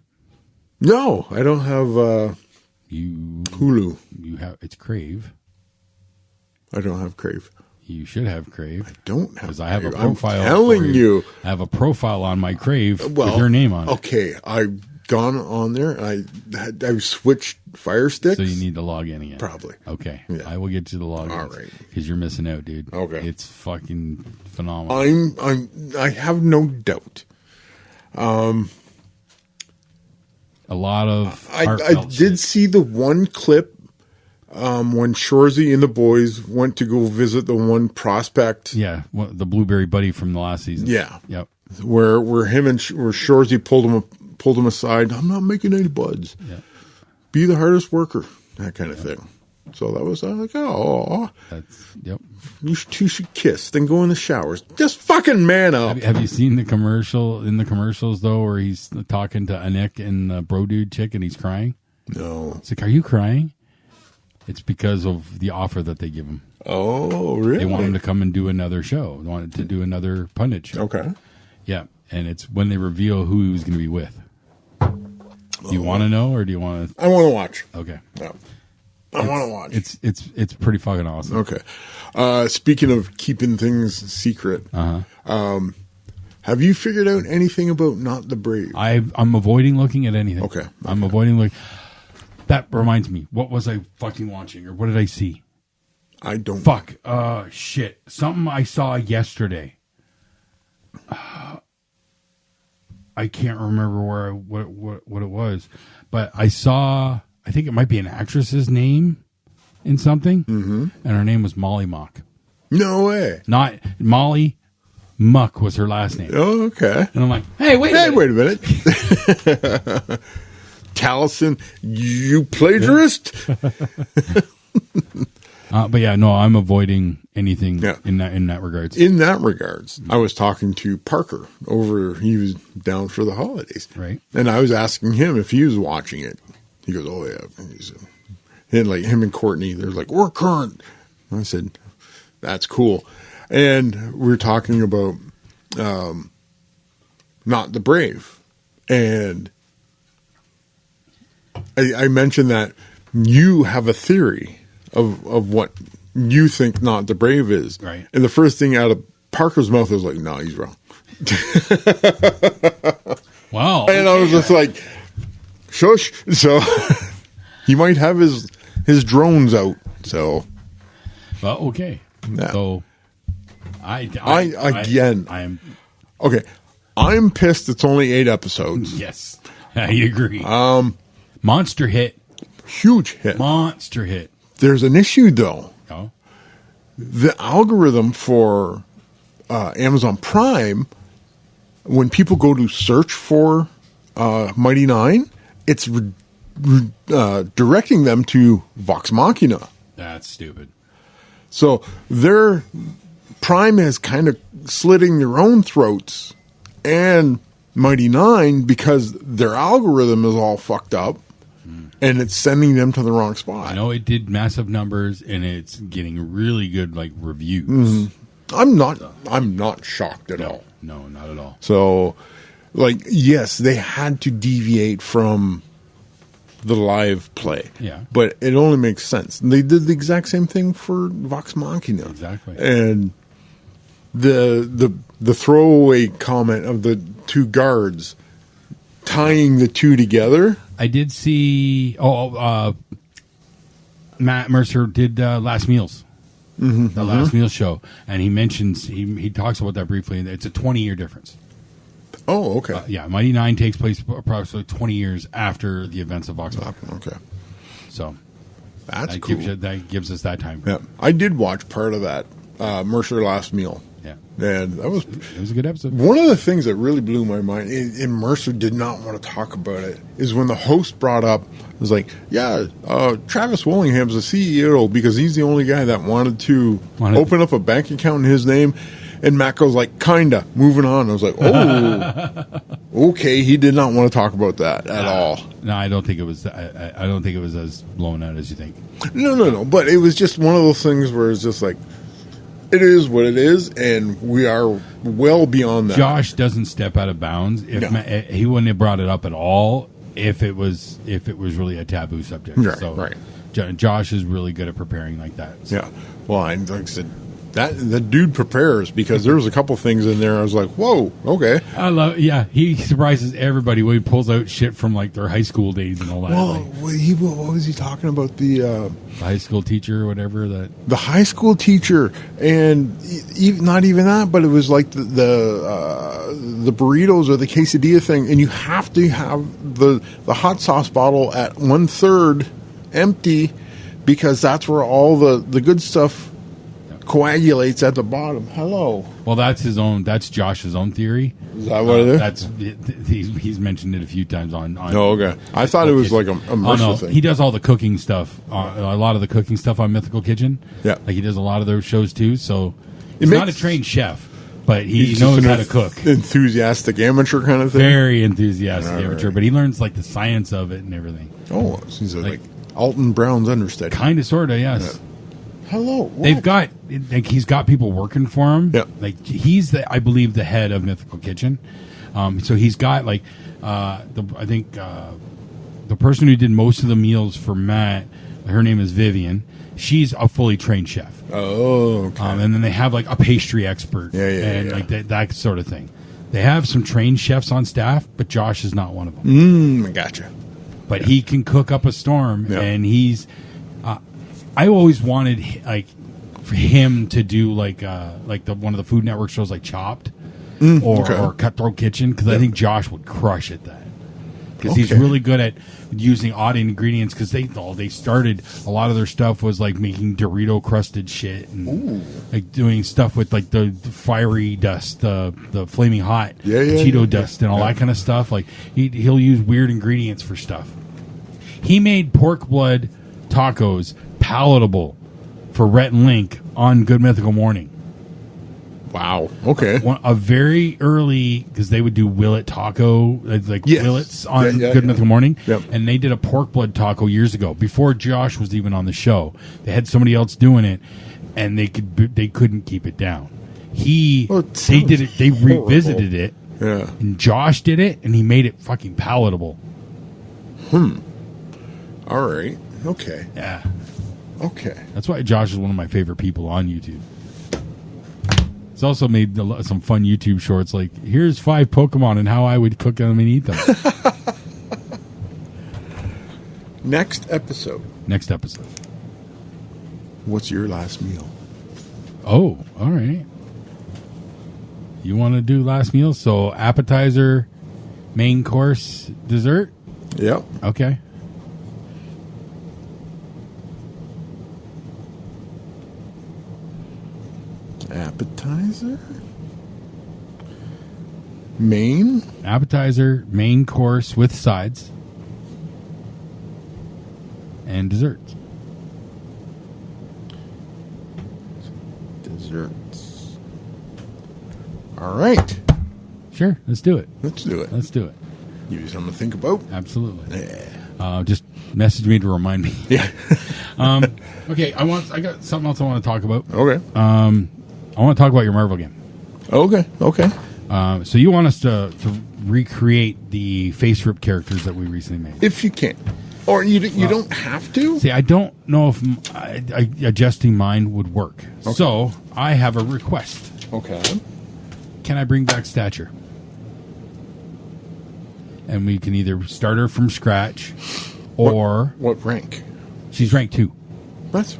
No, I don't have Hulu. You have, it's Crave. I don't have Crave. You should have Crave. I don't have because I have a Crave. profile. I'm telling you. I have a profile on my Crave Well, with your name on it. Okay, I've gone on there. I've switched Fire Sticks. So you need to log in again. Probably. Okay. Yeah. I will get you the login. All right. Because you're missing out, dude. Okay. It's fucking phenomenal. I have no doubt. A lot of I did see the one clip when Shoresy and the boys went to go visit the one prospect. Yeah, the Blueberry Buddy from the last season. Yeah. Yep. Where Shoresy pulled him aside. I'm not making any buds. Yeah. Be the hardest worker. That kind of thing. So that was like, oh, Yep. You two should kiss, then go in the showers. Just fucking man up. Have you seen the commercials though, where he's talking to Anik and the bro dude chick and he's crying? No. It's like, are you crying? It's because of the offer that they give him. Oh, really? They want him to come and do another show. They wanted to do another pundit show. Okay. Yeah, and it's when they reveal who he was going to be with. Do you want to know, or do you want to? I want to watch. Okay. No. I want to watch. It's pretty fucking awesome. Okay. Speaking of keeping things secret, have you figured out anything about Nott the Brave? I'm avoiding looking at anything. Okay. I'm avoiding looking. That reminds me. What was I fucking watching, or what did I see? I don't. Fuck. Shit. Something I saw yesterday. I can't remember what it was, but I saw. I think it might be an actress's name in something, and her name was Molly Mock. No way. Not Molly Muck was her last name. Oh, okay. And I'm like, hey, wait a minute. Taliesin, you plagiarist. But yeah, no, I'm avoiding anything in that regards. In that regards, I was talking to Parker he was down for the holidays. Right. And I was asking him if he was watching it. He goes, oh, yeah. And like him and Courtney, they're like, we're current. I said, that's cool. And we're talking about Nott the Brave. And I mentioned that you have a theory of what you think Nott the Brave is. Right. And the first thing out of Parker's mouth was like, no, he's wrong. Wow. And I was just like, shush. So he might have his drones out. So, well, okay. Yeah. So I'm okay. I'm pissed. It's only 8 episodes. Yes, I agree. Monster hit. Huge hit. Monster hit. There's an issue though. Oh. The algorithm for Amazon Prime, when people go to search for Mighty Nine, it's directing them to Vox Machina. That's stupid. So their Prime is kind of slitting their own throats and Mighty Nine because their algorithm is all fucked up and it's sending them to the wrong spot. I know it did massive numbers and it's getting really good like reviews. Mm-hmm. I'm not shocked at all. No, not at all. So, like, yes, they had to deviate from the live play. Yeah. But it only makes sense. They did the exact same thing for Vox Machina. Exactly. And the throwaway comment of the 2 guards tying the 2 together. I did see Matt Mercer did Last Meals. Mm-hmm. The Last Meals show. And he mentions he talks about that briefly. It's a 20-year difference. Oh, okay. Yeah, Mighty Nine takes place approximately 20 years after the events of Vox Machina. Okay. So that's cool. That gives us that time. Yeah. I did watch part of that Mercer Last Meal. Yeah. And it was a good episode. One of the things that really blew my mind, and Mercer did not want to talk about it, is when the host brought up, it was like, yeah, Travis Willingham's the CEO because he's the only guy that wanted to open up a bank account in his name. And Matt goes like, kinda, moving on. I was like, oh, okay. He did not want to talk about that at all. No, I don't think it was. I don't think it was as blown out as you think. No. But it was just one of those things where it's just like, it is what it is, and we are well beyond that. Josh doesn't step out of bounds. He wouldn't have brought it up at all if it was really a taboo subject. Right, so, right. Josh is really good at preparing like that. So. Yeah. Well, like I said, the dude prepares because there was a couple things in there. I was like, whoa, okay. I love. Yeah, he surprises everybody when he pulls out shit from like their high school days and all that. Well, what was he talking about? The high school teacher or whatever that. The high school teacher, and not even that, but it was like the burritos or the quesadilla thing, and you have to have the hot sauce bottle at 1/3 empty because that's where all the good stuff coagulates at the bottom. Hello. Well, that's Josh's own theory. Is that what it is? He's mentioned it a few times on oh, okay. I thought it was like a Mercer thing. He does all the cooking stuff. A lot of the cooking stuff on Mythical Kitchen. Yeah. Like he does a lot of those shows too. So he's not a trained chef, but he he's knows how to cook. Enthusiastic amateur kind of thing. Very enthusiastic amateur, but he learns like the science of it and everything. Oh, he's like Alton Brown's understudy. Kind of, sort of, yes. Yeah. Hello. What? They've got he's got people working for him. Yeah. Like he's I believe the head of Mythical Kitchen. So he's got like the person who did most of the meals for Matt. Her name is Vivian. She's a fully trained chef. Oh, okay. And then they have like a pastry expert. And like that sort of thing. They have some trained chefs on staff, but Josh is not one of them. I gotcha. But he can cook up a storm, and he's. I always wanted like for him to do like one of the Food Network shows like Chopped or Cutthroat Kitchen because I think Josh would crush at that because he's really good at using odd ingredients because they started a lot of their stuff was like making Dorito crusted shit and like doing stuff with like the fiery dust, the flaming hot Cheeto dust and all that kind of stuff. Like he'll use weird ingredients for stuff. He made pork blood tacos palatable for Rhett and Link on Good Mythical Morning. Wow. Okay. A very early, because they would do Willet Taco, Willets on Good Mythical Morning. Yep. And they did a pork blood taco years ago, before Josh was even on the show. They had somebody else doing it, and they couldn't keep it down. They did it. They revisited it. Yeah. And Josh did it, and he made it fucking palatable. All right. Okay. Yeah. Okay. That's why Josh is one of my favorite people on YouTube. It's also made some fun YouTube shorts like, here's 5 Pokemon and how I would cook them and eat them. Next episode. What's your last meal? Oh, all right. You want to do last meal? So appetizer, main course, dessert? Yep. Okay. Appetizer? Main? Appetizer, main course with sides, and desserts. Desserts. All right. Sure, let's do it. Let's do it. Give you something to think about. Absolutely. Yeah. Just message me to remind me. Yeah. Okay, I got something else I want to talk about. Okay. I want to talk about your Marvel game. Okay. So you want us to recreate the face rip characters that we recently made? If you can. Or you don't have to. See, I don't know if adjusting mine would work. Okay. So I have a request. Okay. Can I bring back Stature? And we can either start her from scratch or... What rank? She's rank 2. That's...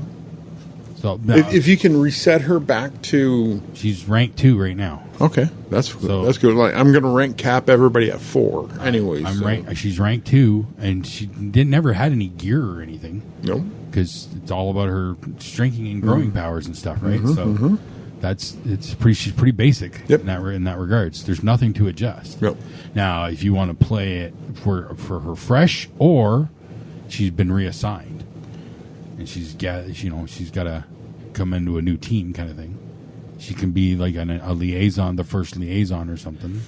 So if you can reset her back to... She's rank 2 right now. Okay. That's good. Like, I'm going to rank cap everybody at 4 anyways. She's rank 2, and she never had any gear or anything. No. Because it's all about her strengthening and growing powers and stuff, right? She's pretty basic in that regards. There's nothing to adjust. Yep. Now, if you want to play it for her fresh, or she's been reassigned, and she's got to come into a new team kind of thing. She can be like a liaison, the first liaison or something.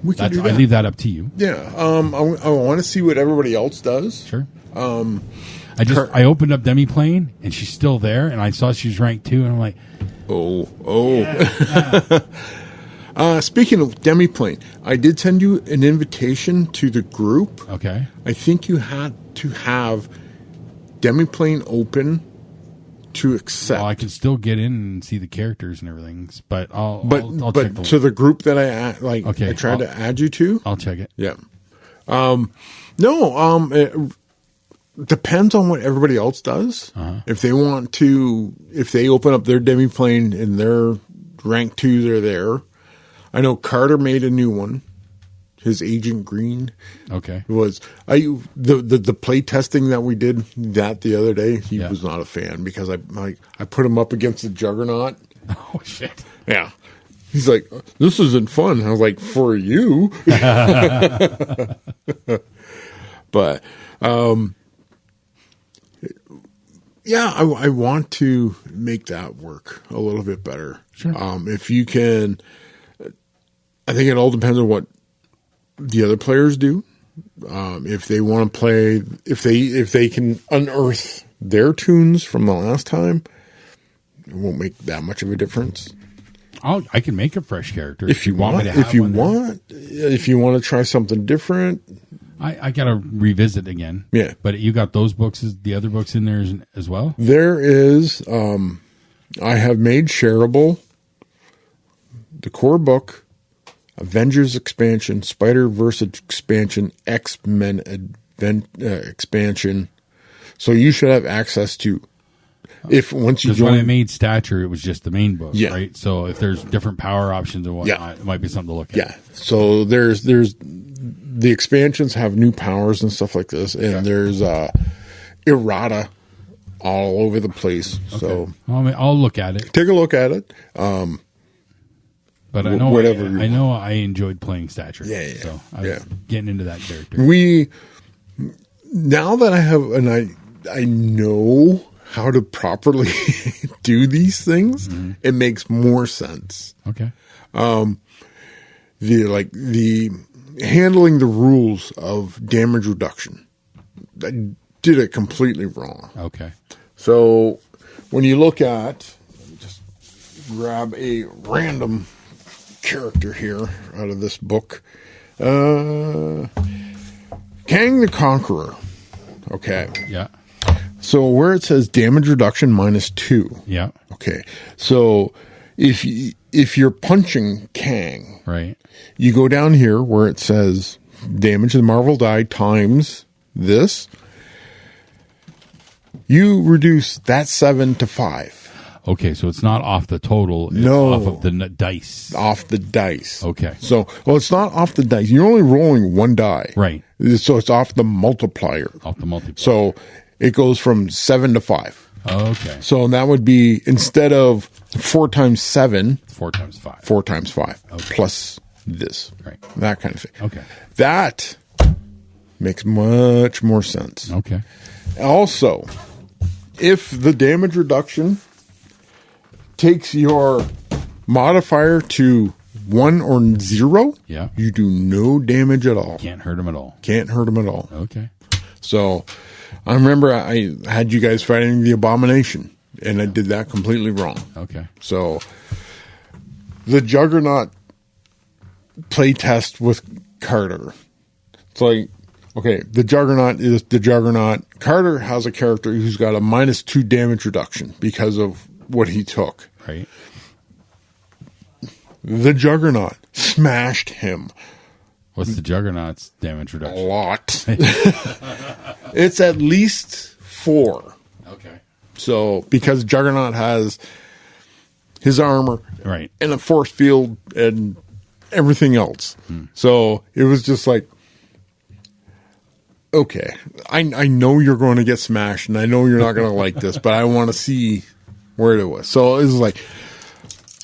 We can do that. I leave that up to you. Yeah. I want to see what everybody else does. Sure. I opened up Demiplane and she's still there, and I saw she's ranked 2, and I'm like, yeah. Speaking of Demiplane, I did send you an invitation to the group. Okay. I think you had to have Demiplane open to accept. Well, I can still get in and see the characters and everything, but I'll check the group that I tried to add you to. I'll check it. Yeah. It depends on what everybody else does. Uh-huh. If they open up their Demiplane and their rank 2, they're there. I know Carter made a new one. His Agent Green. Okay. Was the play testing that we did the other day, he was not a fan because I put him up against the Juggernaut. Oh shit. Yeah. He's like, this isn't fun. I was like, for you. But I want to make that work a little bit better. Sure. If you can, I think it all depends on what the other players do. If they want to play, if they can unearth their tunes from the last time, it won't make that much of a difference. I can make a fresh character if you want me to have if you want to try something different. I gotta revisit again. Yeah, but you got those books, the other books in there as well. There is. I have made shareable the core book, Avengers expansion, Spider-Verse expansion, X-Men expansion. So you should have access to. Once you join, when I made Stature, it was just the main book, yeah. Right? So if there's different power options and whatnot, it might be something to look at. Yeah. So there's the expansions have new powers and stuff like this, and there's errata all over the place. Okay. So I'll look at it. Take a look at it. But I know I enjoyed playing Stature. Yeah. So I was getting into that character. Now that I have I know how to properly do these things, it makes more sense. Okay. The handling the rules of damage reduction, I did it completely wrong. Okay. So when you look at, let me just grab a random character here out of this book. Kang the Conqueror. Okay. Yeah. So where it says damage reduction -2. Yeah. Okay. So if you're punching Kang, Right. you go down here where it says damage to the Marvel die times this. You reduce that 7 to 5. Okay, so it's not off the total. It's No. off of the dice. Off the dice. Okay. So, well, it's not off the dice. You're only rolling one die. Right. So it's off the multiplier. Off the multiplier. So it goes from 7 to 5. Okay. So that would be, instead of 4 times 7, 4 times 5. 4 times 5 Okay. plus this. Right. That kind of thing. Okay. That makes much more sense. Okay. Also, if the damage reduction takes your modifier to 1 or 0, Yeah. you do no damage at all. Can't hurt him at all. Can't hurt him at all. Okay. So I remember I had you guys fighting the Abomination, and I did that completely wrong. Okay. So the Juggernaut play test with Carter. It's like, okay, the Juggernaut is the Juggernaut. Carter has a character who's got a -2 damage reduction because of what he took. Right. The Juggernaut smashed him What's the Juggernaut's damage a reduction? lot. It's at least 4. Okay. So, because Juggernaut has his armor Right. and a force field and everything else. So it was just like, okay, I know you're going to get smashed and I know you're not going to like this, but I want to see where it was. So it was like,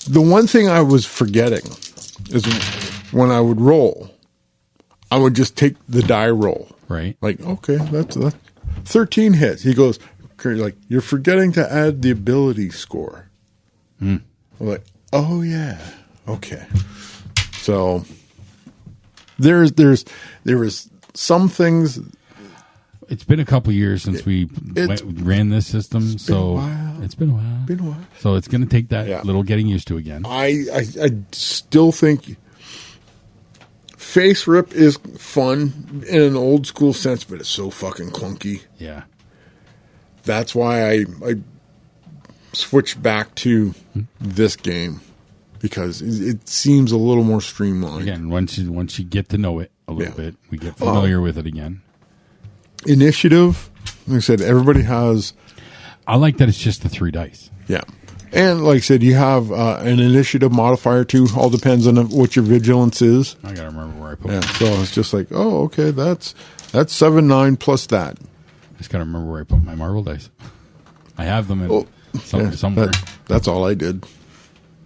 the one thing I was forgetting is when I would roll, I would just take the die roll. Right. Like, okay, that's 13 hits. He goes, like, you're forgetting to add the ability score. I'm like, oh yeah, okay. So there was some things. It's been a couple years since we ran this system, so it's been a while. So it's going to take that little getting used to again. I still think face rip is fun in an old school sense, but it's so fucking clunky. Yeah. That's why I switched back to this game, because it seems a little more streamlined. Again, once you get to know it a little bit, we get familiar with it again. Initiative, like I said, everybody has. I like that it's just the 3 dice. Yeah. And like I said, you have an initiative modifier too. All depends on what your vigilance is. I got to remember where I put Yeah. it. So it's just like, oh, okay, that's 7-9 plus that. I just got to remember where I put my marble dice. I have them in somewhere. That's all I did.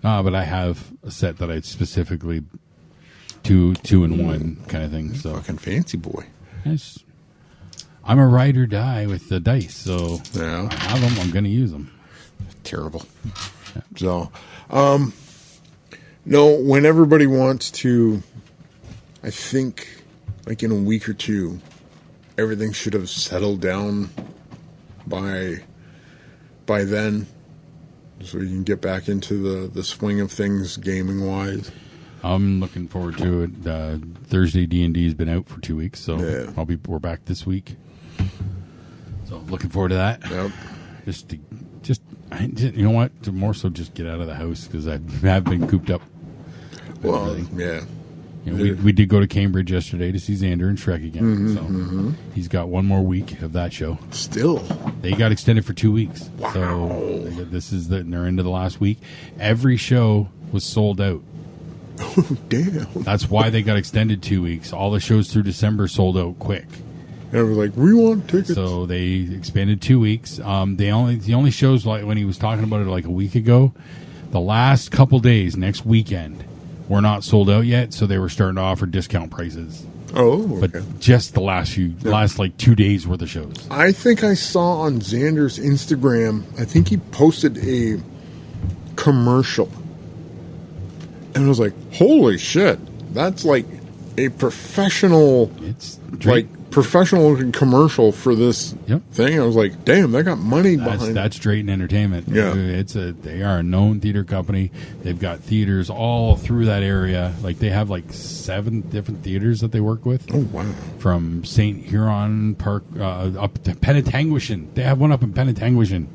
But I have a set that I specifically two and 1 kind of thing. So Fucking fancy boy. I'm a ride or die with the dice, so Yeah. I have them. I'm going to use them. Terrible. So, no, when everybody wants to, I think, like in a week or 2, everything should have settled down by then, so you can get back into the swing of things gaming wise. I'm looking forward to it. Thursday D&D has been out for 2 weeks, so Yeah. we're back this week. So looking forward to that. Yep. Just you know what? To more so just get out of the house, because I have been cooped up. Well, yeah. You know, we did go to Cambridge yesterday to see Xander and Shrek again. So he's got one more week of that show. Still. They got extended for 2 weeks. Wow. So they're into the last week. Every show was sold out. Damn. That's why they got extended 2 weeks. All the shows through December sold out quick. And I was like, we want tickets. So they expanded 2 weeks. The only shows, like when he was talking about it like a week ago, the last couple days next weekend were not sold out yet, so they were starting to offer discount prices. Oh, okay. But just the last like 2 days worth of shows. I think I saw on Xander's Instagram, I think he posted a commercial. And I was like, holy shit, that's like a professional, professional looking commercial for this thing. I was like, damn, they got money behind it. That's Drayton Entertainment. Yeah. They are a known theater company. They've got theaters all through that area. Like they have like 7 different theaters that they work with. Oh, wow. From St. Huron Park up to Penetanguishene. They have one up in Penetanguishene.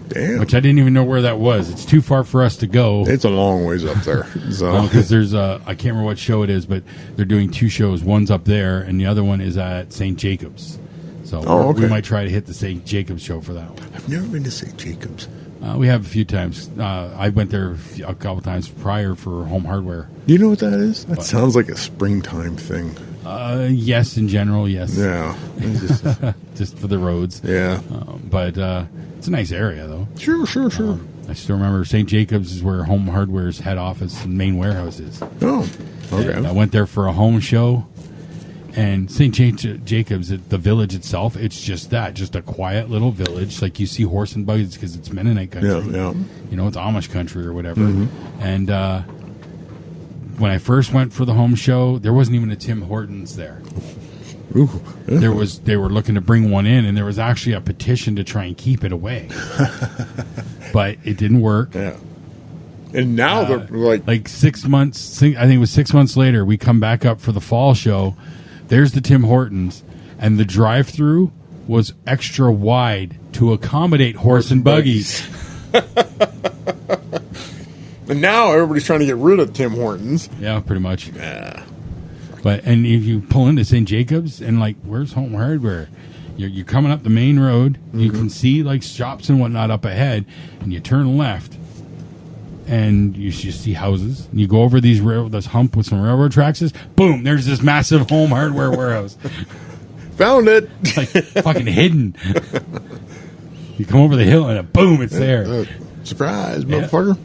Damn. Which I didn't even know where that was. It's too far for us to go. It's a long ways up there. So Because there's I can't remember what show it is, but they're doing 2 shows. One's up there, and the other one is at St. Jacobs. So we might try to hit the St. Jacobs show for that one. I've never been to St. Jacobs. We have a few times. I went there a couple times prior for Home Hardware. Do you know what that is? That sounds like a springtime thing. Yes, in general, yes. Yeah. Just for the roads. Yeah. But it's a nice area, though. Sure. I still remember St. Jacobs is where Home Hardware's head office and main warehouse is. Oh, okay. And I went there for a home show. And St. Jacobs, the village itself, it's just that, just a quiet little village. Like you see horse and buggies because it's Mennonite country. Yeah. You know, it's Amish country or whatever. Mm-hmm. And when I first went for the home show, there wasn't even a Tim Hortons there. Ooh. They were looking to bring one in, and there was actually a petition to try and keep it away. But it didn't work. Yeah. And now they're like 6 months, I think it was 6 months later, we come back up for the fall show. There's the Tim Hortons, and the drive-through was extra wide to accommodate horse and buggies. And now everybody's trying to get rid of Tim Hortons. Yeah, pretty much. Yeah. And if you pull into St. Jacobs, and like, where's Home Hardware? You're coming up the main road. Mm-hmm. You can see like shops and whatnot up ahead, and you turn left, and you see houses. And you go over this hump with some railroad tracks. Boom! There's this massive Home Hardware warehouse. Found it. It's like fucking hidden. You come over the hill, and boom! It's there. Surprise, motherfucker!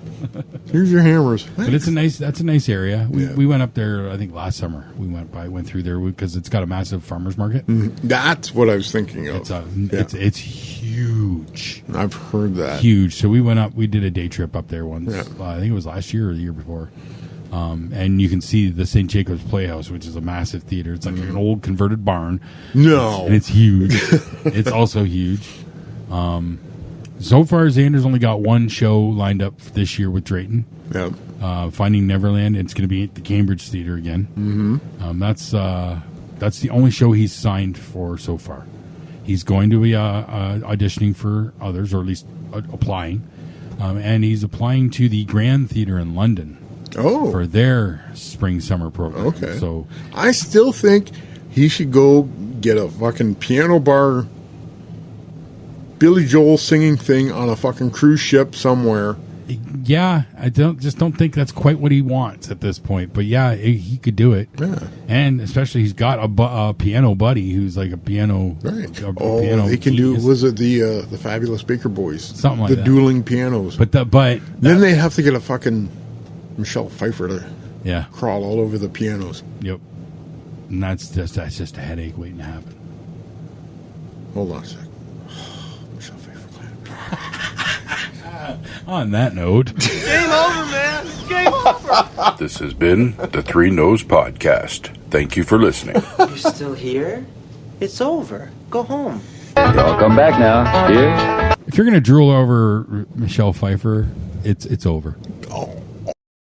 Here's your hammers. But that's a nice area. We went up there, I think last summer. Went through there because it's got a massive farmers market. Mm-hmm. That's what I was thinking of. It's huge. I've heard that. Huge. So we went up. We did a day trip up there once. Yeah. I think it was last year or the year before. And you can see the St. Jacobs Playhouse, which is a massive theater. It's like an old converted barn. No, and it's huge. It's also huge. So far, Xander's only got one show lined up this year with Drayton. Yeah. Finding Neverland. It's going to be at the Cambridge Theater again. Mm-hmm. That's the only show he's signed for so far. He's going to be auditioning for others, or at least applying. And he's applying to the Grand Theater in London for their spring-summer program. Okay. So I still think he should go get a fucking piano bar Billy Joel singing thing on a fucking cruise ship somewhere. Yeah, I don't think that's quite what he wants at this point. But yeah, he could do it. Yeah. And especially he's got a piano buddy who's like a piano. Right. Piano he can do. Was it the Fabulous Baker Boys? Something like that. The dueling pianos. But then they have to get a fucking Michelle Pfeiffer to crawl all over the pianos. Yep. And that's just a headache waiting to happen. Hold on a sec. On that note, Game over, man. Game over. This has been the Three Noes Podcast. Thank you for listening. You're still here? It's over. Go home. Y'all come back now, dear. if you're going to drool over Michelle Pfeiffer, it's over. Oh.